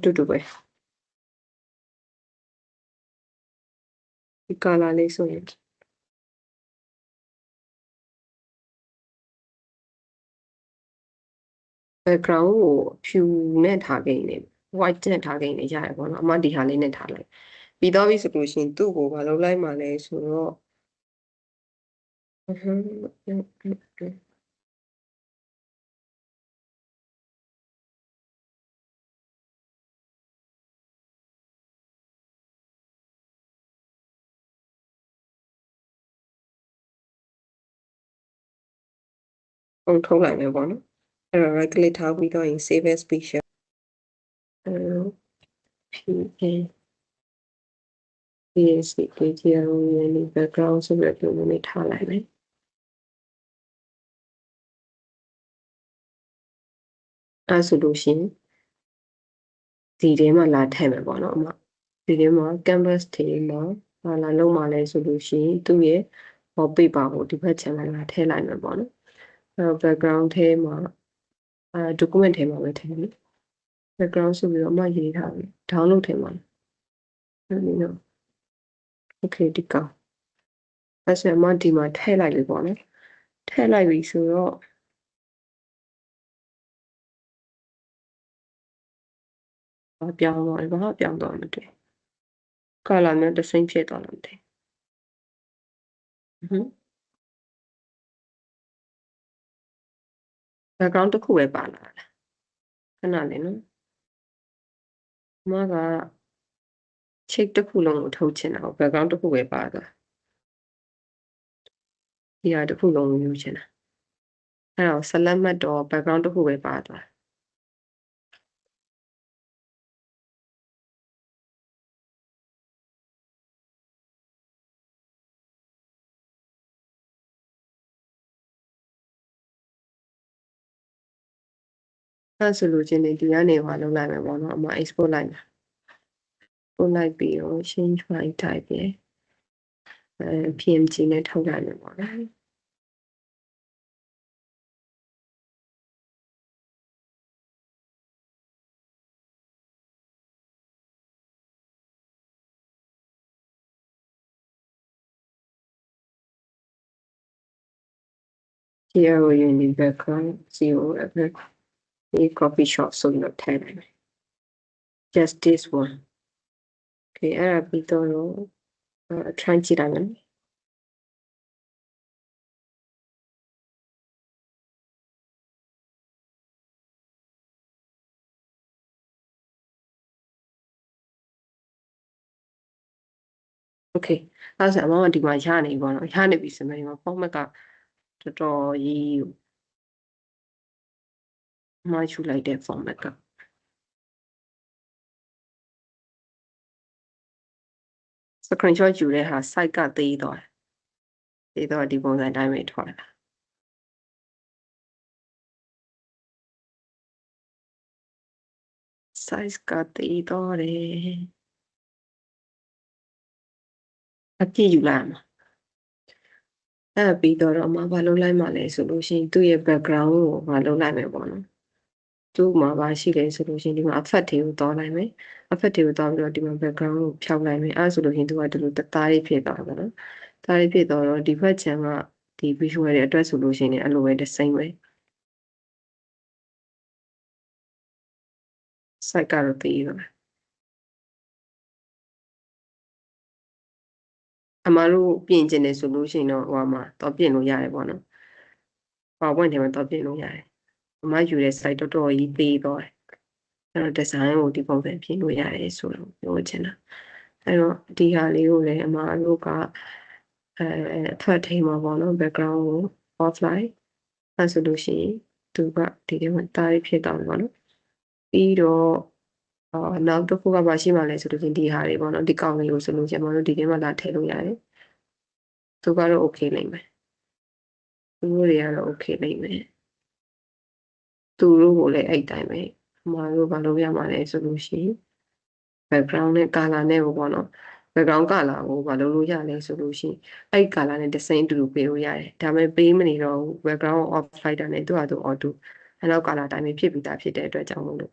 တူပဲဒီကာလာလေးဆိုရင်background ကိုဖြူနဲ့ထားခဲ့နေ white နဲ့ထားခဲ့နေရတယ်ပေါ့နော်အမဒီဟာလေးနဲ့ထားလိုက်ပြီးတော့ပြီဆိုလို့ရှိရင်သူ့ကိုမလုပ်လိုက်မှလဲဆိုတော့ပုံထုတ်လိုက်မယ်ပေါ့နော်အဲ့တော့ right click ထားပြီးတော့ရင် save as picture PSC ကိုရင်း background ဆိုပြီးတော့မျိုးထားလိုက်မယ်အဲ့ဆိုလို့ရှိရင်ဒီထဲမှာလာထည့်မယ်ပေါ့နော်အမဒီထဲမှာ canvas ထဲမှာလာလုံးမှလဲဆိုလို့ရှိရင်သူ့ရဲ့ wallpaper ကိုဒီဘက် channel လာထည့်လိုက်မယ်ပေါ့နော်အဲ့တော့ background ထဲမှာdocument ထဲမှာပဲထည့်မယ် background ဆိုပြီးတော့အမရေးထားပြီ download ထဲမှာအဲ့ဒီတော့ okay ဒီကောင်အဲ့ဆိုအမဒီမှာထည့်လိုက်ပြီပေါ့နော်ထည့်လိုက်ပြီဆိုတော့ပြောင်းသွားတယ်ဘာပြောင်းသွားမသိကာလာမျိုးတစ်စိမ့်ဖြစ်သွားလို့မသိbackground တစ်ခုပဲပါလာတာခဏလေးနော်အမက check တစ်ခုလုံးကိုထုတ်ချင်တာ background တစ်ခုပဲပါသွားဒီဟာတစ်ခုလုံးကိုယူချင်တာအဲ့တော့ select မှတ်တော့ background တစ်ခုပဲပါသွားအဲ့ဆိုလို့ချင်းဒီကနေဟောလုပ်လိုက်မယ်ပေါ့နော်အမ export လိုက်မယ်ပို့လိုက်ပြီးတော့ change file type ရယ်PNG နဲ့ထုတ်လိုက်မယ်ပေါ့နော်ဒီရောရင်ဒီ background 0 effect ဒီ coffee shop ဆိုလို့ထည့်လိုက်မယ် just this one okay အဲ့ဒါပြီးတော့try ကြည့်လိုက်မယ်โอเคအဲ့ဆိုအမကဒီမှာရနေပြီပေါ့နော်ရနေပြီဆိုမှဒီမှာ format ကတော်တော်ကြီးမှချူလိုက်တဲ့ format ကscreenshot ယူတဲ့ဟာ site ကသေးသွားတယ်သေးတော့ဒီပုံစံအတိုင်းပဲထွက်လာsize ကသေးတော့တယ်အပြည့်ယူလိုက်မှာအဲ့ပြီးတော့အမဘာလုပ်လိုက်မှလဲဆိုလို့ရှိရင်သူ့ရဲ့ background ကိုမလုပ်လိုက်မယ်ပေါ့နော်သူ့မှာပါရှိတယ်ဆိုလို့ရှိရင်ဒီမှာ effect တွေကိုတောင်းလိုက်မယ် effect တွေကိုတောင်းပြီးတော့ဒီမှာ background ကိုဖြောက်လိုက်မယ်အဲ့ဆိုလို့ရှိရင်သူကဒီလိုသားလေးဖြစ်သွားတယ်နော်သားလေးဖြစ်တော့ဒီဘက်ခြမ်းကဒီ visual တွေအတွက်ဆိုလို့ရှိရင်အဲ့လိုပဲတစ်စိမ့်ပဲ site ကတော့ပြီးတော့အမတို့ပြင်ကျင်တယ်ဆိုလို့ရှိရင်တော့ဟိုမှာတော့ပြင်လို့ရတယ်ပေါ့နော် PowerPoint ထဲမှာတော့ပြင်လို့ရတယ်အမယူတဲ့ site တော်တော်ကြီးသေးတော့အဲ့တော့ design ကိုဒီပုံစံပြင်လို့ရတယ်ဆိုတော့ပြောချင်တာအဲ့တော့ဒီဟာလေးကိုလည်းအမတို့ကအထွက်ထိမှာပေါ့နော် background ကို offline အဲ့ဆိုလို့ရှိရင်သူကဒီထဲမှာတားရဖြစ်တော့ပေါ့နော်ပြီးတော့နောက်တစ်ခုကမရှိမှလဲဆိုလို့ရှိရင်ဒီဟာတွေပေါ့နော်ဒီကောင်လေးကိုဆိုလို့ရှိရင်မတို့ဒီထဲမှာလာထည့်လို့ရတယ်သူကတော့ okay လိမ့်မယ်သူတို့တွေကတော့ okay လိမ့်မယ်သူတို့ကိုလည်းအဲ့တိုင်းပဲအမတို့ဘာလုပ်ရမှာလဲဆိုလို့ရှိရင် background နဲ့ color နဲ့ပေါ့နော် background color ကိုဘာလုပ်လို့ရလဲဆိုလို့ရှိရင်အဲ့ color နဲ့ design တူတူပေးလို့ရတယ်ဒါပေမဲ့ပေးမနေတော့ background off slider နဲ့သူ့ဟာသူ auto အဲ့တော့ color တိုင်းပဲဖြစ်ပြီးသားဖြစ်တဲ့အတွက်ကြောင့်မို့လို့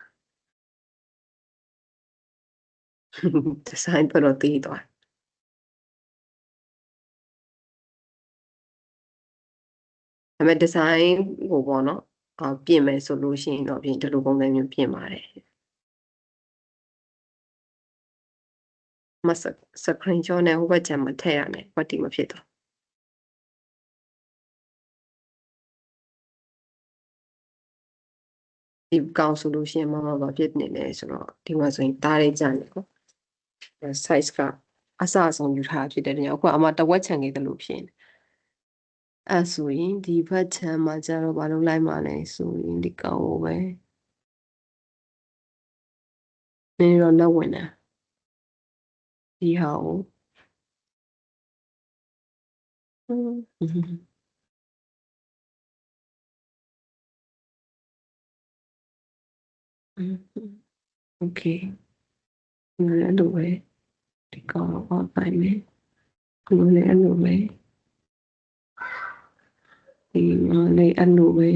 design တော့တည်သွားဒါပေမဲ့ design ကိုပေါ့နော်ပြင်မယ်ဆိုလို့ရှိရင်တော့ပြင်ဒီလိုပုံစံမျိုးပြင်ပါတယ်မ screen shot နဲ့ဟိုဘက်ကျန်မထည့်ရနဲ့ဘာတိမဖြစ်တော့ဒီကောင်ဆိုလို့ရှိရင်မဘာဖြစ်နေလဲဆိုတော့ဒီမှာဆိုရင်တားလေးကြတယ်နော် size ကအစအဆုံးယူထားဖြစ်တဲ့ညအခုအမတဝက်ချန်ခဲ့တယ်လို့ဖြစ်နေအဲ့ဆိုရင်ဒီဘက်ချန်မှာကျတော့ဘာလို့လိုက်မှာလဲဆိုရင်ဒီကောင်ကိုပဲနည်းတော့လက်ဝင်တယ်ဒီဟာကိုโอเคအဲ့လိုပဲဒီကောင်ကိုအောက်ပိုင်းမယ်ဒီလည်းအဲ့လိုပဲဒီလည်းအဲ့လိုပဲ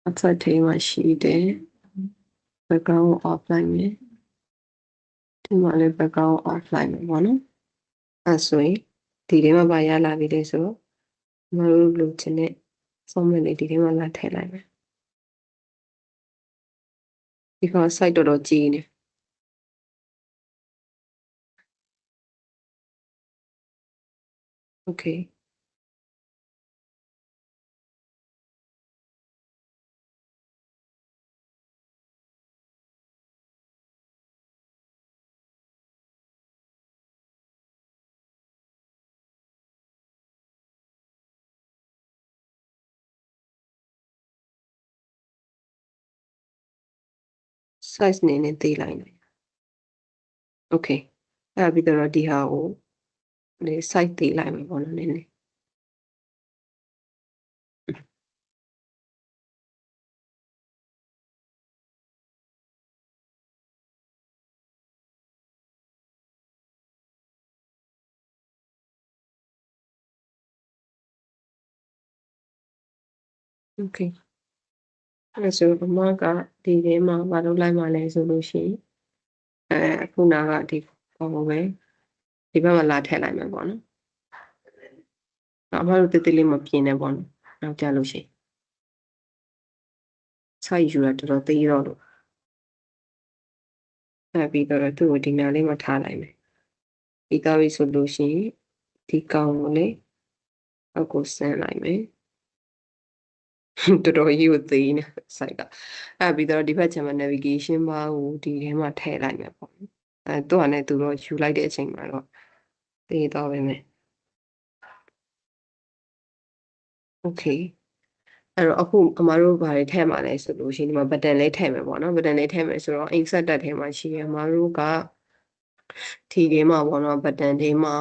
အထက်ထဲမှာရှိတယ် background ကို offline မယ်ဒီမှာလည်း background ကို offline မယ်ပေါ့နော်အဲ့ဆိုရင်ဒီထဲမှာပါရလာပြီလေဆိုတော့မတို့လိုချင်တဲ့ format လေးဒီထဲမှာလာထည့်လိုက်မယ်ဒီကောင် site တော်တော်ကြီးနေ okay size နည်းနည်းသေးလိုက်မယ် okay အဲ့ပြီးတော့ဒီဟာကိုဒီ size သေးလိုက်မယ်ပေါ့နော်နည်းနည်းokay အဲ့ဆိုအမကဒီထဲမှာမလုပ်လိုက်မှလဲဆိုလို့ရှိရင်ခုနကဒီကောင်ကိုပဲဒီဘက်မှာလာထည့်လိုက်မယ်ပေါ့နော်အမတို့တေးသေးလေးမပြင်းနဲ့ပေါ့နော်နောက်ကြလို့ရှိရင် size ယူရတော်တော်သေးတော့လို့အဲ့ပြီးတော့သူ့ကိုဒီနာလေးမှာထားလိုက်မယ်ပြီးသားပြီဆိုလို့ရှိရင်ဒီကောင်ကိုလေအောက်ကိုဆင်းလိုက်မယ်တော်တော်ကြီးကိုသေးနေ site ကအဲ့ပြီးတော့ဒီဘက်ချမ်းမှာ navigation bar ကိုဒီထဲမှာထည့်လိုက်မယ်ပေါ့သူကလည်းသူတော့ယူလိုက်တဲ့အချိန်မှာတော့သေးတော့ပဲမယ် okay အဲ့တော့အခုအမတို့ဘာတွေထည့်မှာလဲဆိုလို့ရှိရင်ဒီမှာ button လေးထည့်မယ်ပေါ့နော် button လေးထည့်မယ်ဆိုတော့ insert တက်ထဲမှာရှိရအမတို့ကဒီထဲမှာပေါ့နော် button တွေမှာ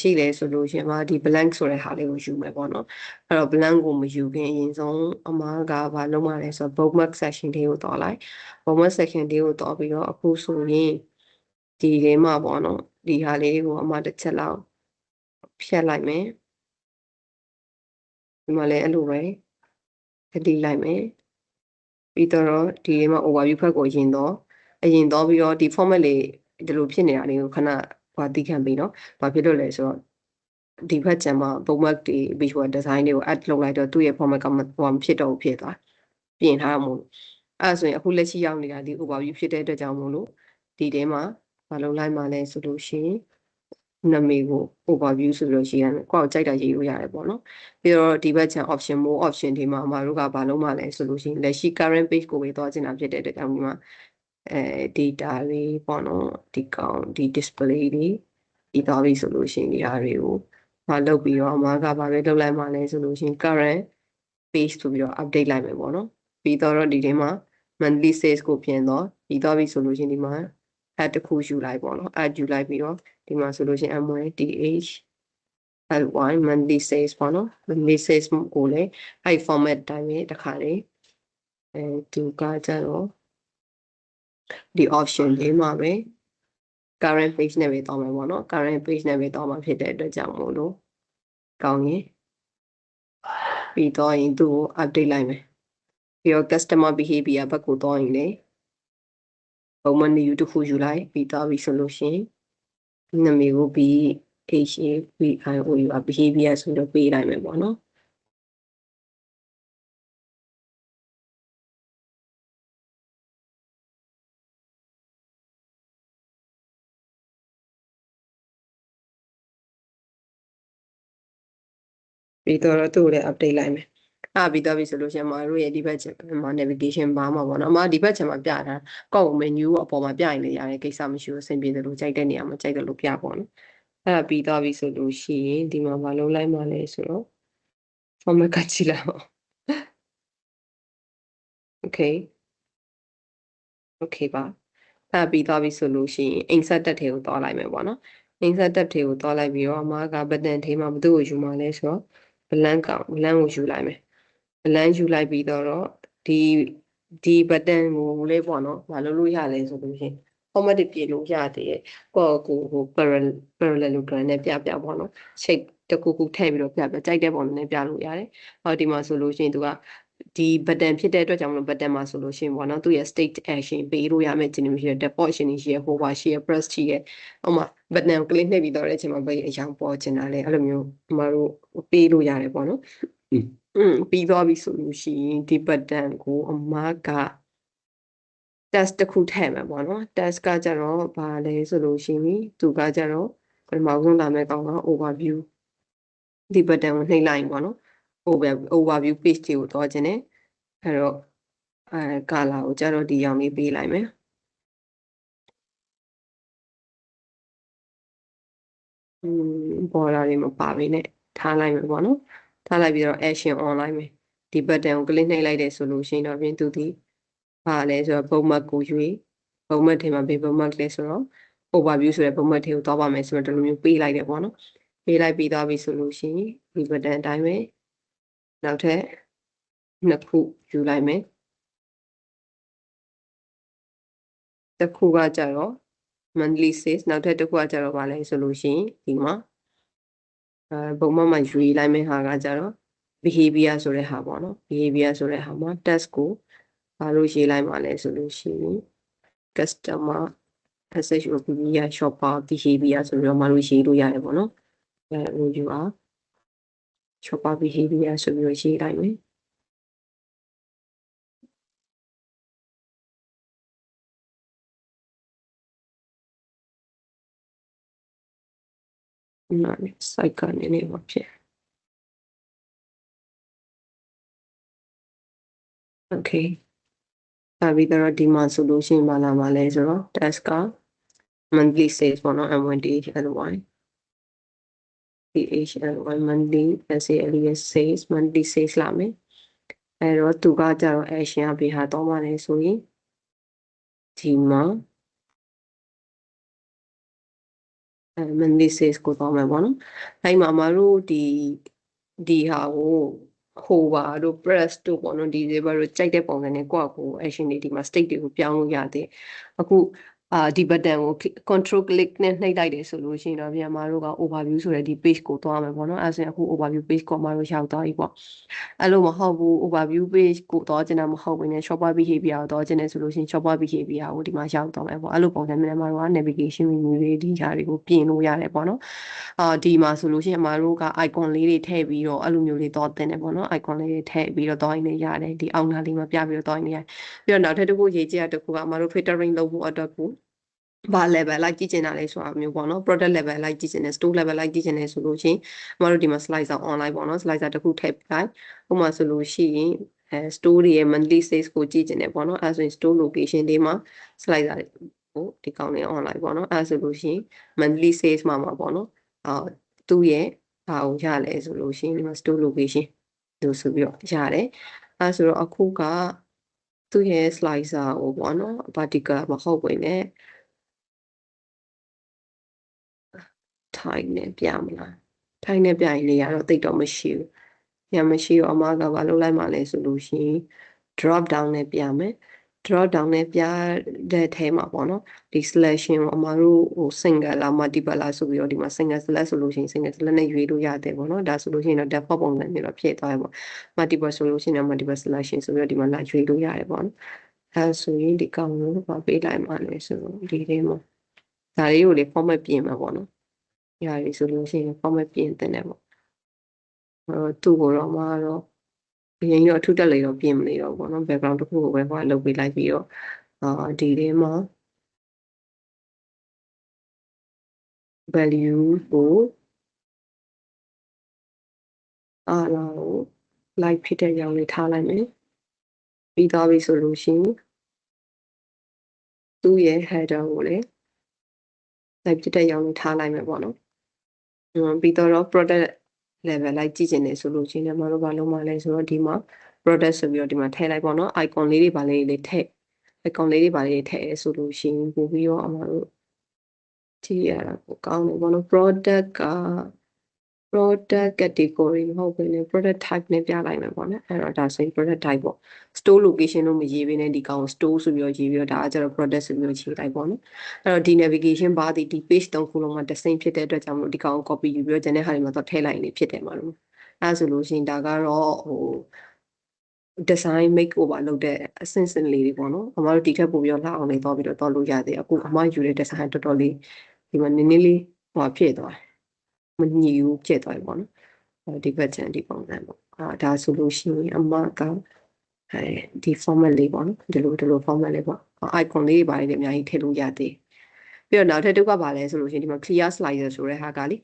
ရှိလဲဆိုလို့ရှိရင်ဒီ blank ဆိုတဲ့ဟာလေးကိုယူမယ်ပေါ့နော်အဲ့တော့ blank ကိုမယူခင်အရင်ဆုံးအမကဘာလုပ်မှာလဲဆိုတော့ bookmark section လေးကိုတော့လိုက် bookmark section လေးကိုတော့ပြီးတော့အခုဆိုရင်ဒီထဲမှာပေါ့နော်ဒီဟာလေးကိုအမတစ်ချက်လောက်ဖြတ်လိုက်မယ်ဒီမှာလည်းအဲ့လိုပဲdelete လိုက်မယ်ပြီးတော့ဒီထဲမှာ overview ဖက်ကိုအရင်တော့ပြီးတော့ဒီ format လေးဒီလိုဖြစ်နေတာလေးကိုခဏသိခံပြီးနော်ဘာဖြစ်လို့လဲဆိုတော့ဒီဘက်ကျန်မှာ bookmark တွေ visual design တွေကို add လုပ်လိုက်တော့သူ့ရဲ့ format ကမဖြစ်တော့ဘူးဖြစ်သွားပြင်ထားမှာမို့အဲ့ဒါဆိုရင်အခုလက်ရှိရောက်နေတာဒီ overview ဖြစ်တဲ့အတွက်ကြောင့်မို့လို့ဒီထဲမှာမလုပ်လိုက်မှလဲဆိုလို့ရှိရင် နာမည်ကို overview ဆိုပြီးတော့ရေးရမယ်ကိုယ့်ကိုကြိုက်တာရေးလို့ရတယ်ပေါ့နော်ပြီးတော့ဒီဘက်ချန် option more option ဒီမှာအမတို့ကဘာလုပ်မှလဲဆိုလို့ရှိရင်လက်ရှိ current page ကိုပဲသွားချင်တာဖြစ်တဲ့အတွက်ကြောင့်ဒီမှာdata တွေပေါ့နော်ဒီကောင်ဒီ display တွေဒီသွားပြီဆိုလို့ရှိရင်ဒီဟာတွေကိုမလုပ်ပြီးတော့အမကဘာပဲလုပ်လိုက်မှလဲဆိုလို့ရှိရင် current page ဆိုပြီးတော့ update လိုက်မယ်ပေါ့နော်ပြီးတော့ဒီထဲမှာ monthly sales ကိုပြင်တော့ပြီးသွားပြီဆိုလို့ရှိရင်ဒီမှာ add တစ်ခုယူလိုက်ပေါ့နော် add ယူလိုက်ပြီးတော့ဒီမှာဆိုလို့ရှိရင် MYDH L1 monthly sales ပေါ့နော် monthly sales ကိုလည်းအဲ့ format တိုင်းပဲတစ်ခါလေဒီကကြတော့ဒီ option လေးမှာပဲ current page နဲ့ပဲတောင်းမယ်ပေါ့နော် current page နဲ့ပဲတောင်းမှာဖြစ်တဲ့အတွက်ကြောင့်မို့လို့ကောင်းရင်ပြီးတော့ရင်သူ့ကို update လိုက်မယ်ပြီးတော့ customer behavior ဘက်ကိုတောင်းရင်လေပုံမှန် new တစ်ခုယူလိုက်ပြီးတော့ပြီဆိုလို့ရှိရင်နာမည်ကို BHAVIOU behavior ဆိုတော့ပေးလိုက်မယ်ပေါ့နော်ပြီးတော့သူ့ကိုလည်း update လိုက်မယ်ပြီးတော့ပြီဆိုလို့ရှိရင်မတို့ရဲ့ဒီဘက်ချက်မှာ navigation bar မှာပေါ့နော်အမဒီဘက်ချက်မှာပြတာကောက် menu ကိုအပေါ်မှာပြရင်လည်းရတယ်ကိစ္စမရှိဘူးအဆင်ပြေတယ်လို့ကြိုက်တဲ့နေရာမှာကြိုက်တယ်လို့ပြပေါ့နော်အဲ့ဒါပြီးတော့ပြီဆိုလို့ရှိရင်ဒီမှာမလုပ်လိုက်မှလဲဆိုတော့ format ကကြည့်လိုက်အောင် okay okay ပါအဲ့ပြီးသွားပြီဆိုလို့ရှိရင် insert တက်ထဲကိုသွားလိုက်မယ်ပေါ့နော် insert တက်ထဲကိုသွားလိုက်ပြီးတော့အမက button ထဲမှာဘယ်သူ့ကိုယူမှာလဲဆိုတော့ blank ကိုယူလိုက်မယ် blank ယူလိုက်ပြီးတော့ဒီ button ကိုလေးပေါ့နော်မလုပ်လို့ရလဲဆိုလို့ရှိရင် format တွေပြင်လို့ရသေးရဲ့ကိုယ့်ကိုဟို parallelogram နဲ့ပြပေါ့နော် shape တစ်ခုခုထည့်ပြီးတော့ပြကြိုက်တဲ့ပုံနဲ့ပြလို့ရတယ်ဟောဒီမှာဆိုလို့ရှိရင်သူကဒီ button ဖြစ်တဲ့အတွက်ကြောင့်မလို့ button မှာဆိုလို့ရှိရင်ပေါ့နော်သူရဲ့ state action ပေးလို့ရမယ်ခြင်းမရှိရ default action ရှိရ hover ရှိရ press ရှိရဥမာ button ကို click နှိပ်ပြီးတော့တဲ့အချိန်မှာဘယ်အကြောင်းပေါ်ချင်တာလဲအဲ့လိုမျိုးအမတို့ပေးလို့ရတယ်ပေါ့နော်ပြီးသွားပြီဆိုလို့ရှိရင်ဒီ button ကိုအမက test တစ်ခုထည့်မှာပေါ့နော် test ကကြတော့ဘာလဲဆိုလို့ရှိရင်သူကကြတော့ပထမဆုံးလာမယ့်ကောင်က overview ဒီ button ကိုနှိပ်လိုက်ရင်ပေါ့နော် overview page တွေကိုသွားခြင်းနဲ့အဲ့တော့color ကိုကြတော့ဒီရောင်လေးပေးလိုက်မယ်border တွေမပါဘဲနဲ့ထားလိုက်မယ်ပေါ့နော်ထားလိုက်ပြီးတော့ action on လိုက်မယ်ဒီ button ကို click နှိပ်လိုက်တယ်ဆိုလို့ရှိရင်တော့ပြင်သူဒီဘာလဲဆိုတော့ bookmark ကိုရွေး bookmark ထဲမှာဘယ် bookmark လဲဆိုတော့ overview ဆိုတဲ့ bookmark ထဲကိုသွားပါမယ်ဆိုတော့ဒီလိုမျိုးပေးလိုက်တယ်ပေါ့နော်ပေးလိုက်ပြီးသွားပြီဆိုလို့ရှိရင်ဒီ button အတိုင်းပဲနောက်ထပ်နှစ်ခုယူလိုက်မယ်တစ်ခုကကြတော့ monthly sales နောက်ထပ်တစ်ခုကကြတော့ဗာလဲဆိုလို့ရှိရင်ဒီမှာပုံမှန်မှာယူလိုက်မယ့်ဟာကကြတော့ behavior ဆိုတဲ့ဟာပေါ့နော် behavior ဆိုတဲ့ဟာမှာ test ကိုဘာလို့ရေးလိုက်မှာလဲဆိုလို့ရှိရင် customer SHOPBR shopper behavior ဆိုပြီးတော့မလို့ရေးလို့ရတယ်ပေါ့နော်you are shopper behavior ဆိုပြီးတော့ရေးလိုက်မယ်နား site ကနေနေပါဖြစ် okay ပြီးတော့ဒီမှာဆိုလို့ရှိရင်မလာမှာလဲဆိုတော့ task က monthly sales ပေါ့နော် MYDH L1 DHL1 monthly sales monthly sales လာမယ်အဲ့တော့သူကကြတော့ action ကဘေးဟာတော့မှလဲဆိုရင်ဒီမှာmonthly sales ကိုတော့မယ်ပေါ့နော်အဲ့မှာအမတို့ဒီဟာကိုဟိုပါတို့ press တို့ပေါ့နော်ဒီတွေဘာလို့ကြိုက်တဲ့ပုံစံနဲ့ကိုယ့်အကို action တွေဒီမှာ state တွေကိုပြောင်းလို့ရတယ်အခုဒီ button ကို control click နဲ့နှိပ်လိုက်တယ်ဆိုလို့ရှိရင်တော့မြန်မာတို့က overview ဆိုတဲ့ဒီ page ကိုသွားမယ်ပေါ့နော်အဲဆိုရင်အခု overview page ကိုမှတို့ရောက်သွားပြီပေါ့အဲ့လိုမဟုတ်ဘူး overview page ကိုသွားချင်တာမဟုတ်ဘဲနဲ့ shopper behavior ကိုသွားချင်တယ်ဆိုလို့ရှိရင် shopper behavior ကိုဒီမှာရောက်သွားမယ်ပေါ့အဲ့လိုပုံစံမျိုးနဲ့မှာတို့က navigation menu တွေဒီဟာတွေကိုပြင်လို့ရတယ်ပေါ့နော်ဒီမှာဆိုလို့ရှိရင်အမတို့က icon လေးတွေထည့်ပြီးတော့အဲ့လိုမျိုးလေးတော့တင်တယ်ပေါ့နော် icon လေးတွေထည့်ပြီးတော့တော့ရင်လည်းရတယ်ဒီအောက်နာလေးမှာပြပြီးတော့တော့ရင်လည်းရတယ်ပြီးတော့နောက်ထပ်တစ်ခုရေးကြည့်ရတစ်ခုကအမတို့ filtering လုပ်ဖို့အတွက်ကို ဘာ level လိုက်ကြည့်ချင်တာလဲဆိုတာမျိုးပေါ့နော် product level လိုက်ကြည့်ချင်တယ် store level လိုက်ကြည့်ချင်တယ်ဆိုလို့ရှိရင်အမတို့ဒီမှာ slicer online ပေါ့နော် slicer တစ်ခုထည့်ပြလိုက်ဥပမာဆိုလို့ရှိရင်store တွေရဲ့ monthly sales ကိုကြည့်ချင်တယ်ပေါ့နော်အဲဆိုရင် store location တွေမှာ slicer ကိုဒီကောင်းနေ online ပေါ့နော်အဲဆိုလို့ရှိရင် monthly sales မှာပေါ့နော်သူ့ရဲ့ဘာကိုရလဲဆိုလို့ရှိရင်ဒီမှာ store location လို့ဆိုပြီးတော့ရတယ်အဲဆိုတော့အခုကသူ့ရဲ့ slicer ကိုပေါ့နော် vertical မဟုတ်ဘူးねထိုင်နေပြမလားထိုင်နေပြရင်နေရတော့တိတ်တော့မရှိဘူးညမရှိတော့အမကဘာလုပ်လိုက်မှလဲဆိုလို့ရှိရင် drop down နဲ့ပြမယ် drop down နဲ့ပြတဲ့ထဲမှာပေါ့နော်ဒီ selection ကိုအမတို့ဟို single လား multiple လားဆိုပြီးတော့ဒီမှာ single select ဆိုလို့ရှိရင် single select နဲ့ရွေးလို့ရတယ်ပေါ့နော်ဒါဆိုလို့ရှိရင်တော့ default ပုံစံမျိုးတော့ဖြစ်သွားတယ်ပေါ့ multiple ဆိုလို့ရှိရင် multiple selection ဆိုပြီးတော့ဒီမှာလာရွေးလို့ရတယ်ပေါ့နော်အဲဆိုရင်ဒီကောင်ကိုဘာပေးလိုက်မှလဲဆိုတော့ဒီထဲမှာဒါလေးကိုလေ format ပြင်မှာပေါ့နော်ရပြီဆိုလို့ရှိရင် format ပြင်တင်တယ်ပေါ့သူ့ကိုတော့မှတော့အရင်တော့အထူးတက်လေတော့ပြင်မနေတော့ဘူးပေါ့နော် background တစ်ခုကိုပဲဟိုလုပ်ပေးလိုက်ပြီးတော့ဒီထဲမှာ value ကိုအားလုံးကို like ဖြစ်တဲ့ရောင်လေးထားလိုက်မယ်ပြီးသွားပြီဆိုလို့ရှိရင်သူ့ရဲ့ header ကိုလည်း like ဖြစ်တဲ့ရောင်လေးထားလိုက်မယ်ပေါ့နော်ပြီးတော့ product level လိုက်ကြည့်ချင်တယ်ဆိုလို့ရှိရင်မတို့ဘာလုပ်မှလဲဆိုတော့ဒီမှာ product ဆိုပြီးတော့ဒီမှာထည့်လိုက်ပေါ့နော် icon လေးတွေပါလေးထည့် icon လေးတွေပါလေးထည့်ဆိုလို့ရှိရင်ပို့ပြီးတော့အမတို့ကြည့်ရတာကိုကောင်းတယ်ပေါ့နော် product က product category မဟုတ်ဘဲနဲ့ product type နဲ့ပြလိုက်မယ်ပေါ့နော်အဲ့တော့ဒါဆိုရင် product type ပေါ့ store location လို့မရေးဘဲနဲ့ဒီကောင် store ဆိုပြီးတော့ရေးပြီးတော့ဒါကကျတော့ product ဆိုပြီးတော့ရေးလိုက်ပေါ့နော်အဲ့တော့ဒီ navigation bar ဒီ page 3ခုလုံးမှာတစ်စိမ့်ဖြစ်တဲ့အတွက်ကြောင့်မလို့ဒီကောင် copy ယူပြီးတော့ကျန်တဲ့ဟာတွေမှာတော့ထည့်လိုက်နေဖြစ်တယ်မှာလို့အဲ့ဆိုလို့ရှိရင်ဒါကတော့ဟို design make over လုပ်တဲ့အဆင့်ဆင့်လေးတွေပေါ့နော်အမတို့ဒီထက်ပိုပြီးတော့လှအောင်လေးတော့ပြီးတော့လို့ရတယ်အခုအမယူတဲ့ design တော်တော်လေးဒီမှာနည်းနည်းလေးဟိုဖြစ်သွားမညီဘူးဖြစ်သွားပြီပေါ့နော်ဒီဘက်ချန်ဒီပုံစံပေါ့ဒါဆိုလို့ရှိရင်အမကဒီ format လေးပေါ့နော်ဒီလို format လေးပေါ့ icon လေးတွေပါတယ်အများကြီးထည့်လို့ရသေးပြီးတော့နောက်ထပ်တစ်ခုကပါလဲဆိုလို့ရှိရင်ဒီမှာ clear slider ဆိုတဲ့ဟာကလေ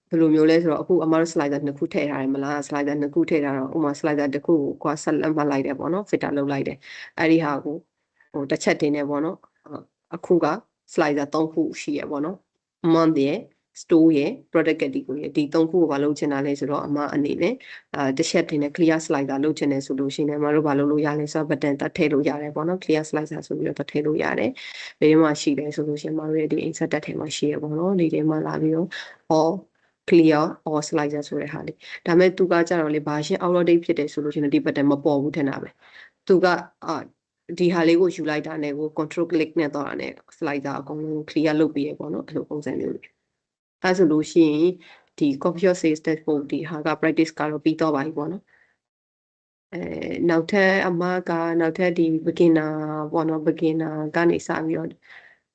ဘယ်လိုမျိုးလဲဆိုတော့အခုအမတို့ slider နှစ်ခုထည့်ထားတယ်မလား slider နှစ်ခုထည့်ထားတော့ဥပမာ slider တစ်ခုကို ဆက်လက်မှတ်လိုက်တယ်ပေါ့နော် filter လုပ်လိုက်တယ်အဲ့ဒီဟာကိုဟိုတစ်ချက်တင်နေပေါ့နော်အခုက slider 3ခုရှိရပေါ့နော် month ရဲ့ store ရဲ့ product category ရဲ့ဒီ3ခုကိုဘာလုပ်ချင်တာလဲဆိုတော့အမအနေနဲ့တစ်ချက်တင်နေ clear slider လုပ်ချင်တယ်ဆိုလို့ရှိရင်အမတို့ဘာလုပ်လို့ရလဲဆိုတော့ button တက်ထည့်လို့ရတယ်ပေါ့နော် clear slider ဆိုပြီးတော့ထည့်လို့ရတယ်ဘယ်မှာရှိလဲဆိုလို့ရှိရင်အမတို့ရဲ့ဒီ insert တက်ထဲမှာရှိရပေါ့နော်ဒီထဲမှာလာပြီးတော့ all clear all slider ဆိုတဲ့ဟာလေးဒါမဲ့သူကကြတော့လေ version out of date ဖြစ်တယ်ဆိုလို့ရှိရင်ဒီ button မပေါ်ဘူးထင်တာပဲသူကဒီဟာလေးကိုယူလိုက်တာနဲ့ကို control click နဲ့တော့တာနဲ့ slider အကုန်လုံး clear လုပ်ပြီးရပေါ့နော်အဲ့လိုပုံစံမျိုးလေးအဲဆိုလို့ရှိရင်ဒီ copy of sales dashboard ဒီဟာက practice ကတော့ပြီးတော့ပါပြီပေါ့နော်နောက်ထပ်အမကနောက်ထပ်ဒီ beginner ပေါ့နော် beginner ကနေစပြီးတော့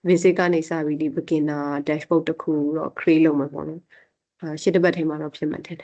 visit ကနေစပြီးဒီ beginner dashboard တစ်ခုတော့ create လုပ်မှာပေါ့နော်ရှစ်တစ်ပတ်ထဲမှာတော့ဖြစ်မှတ်တယ်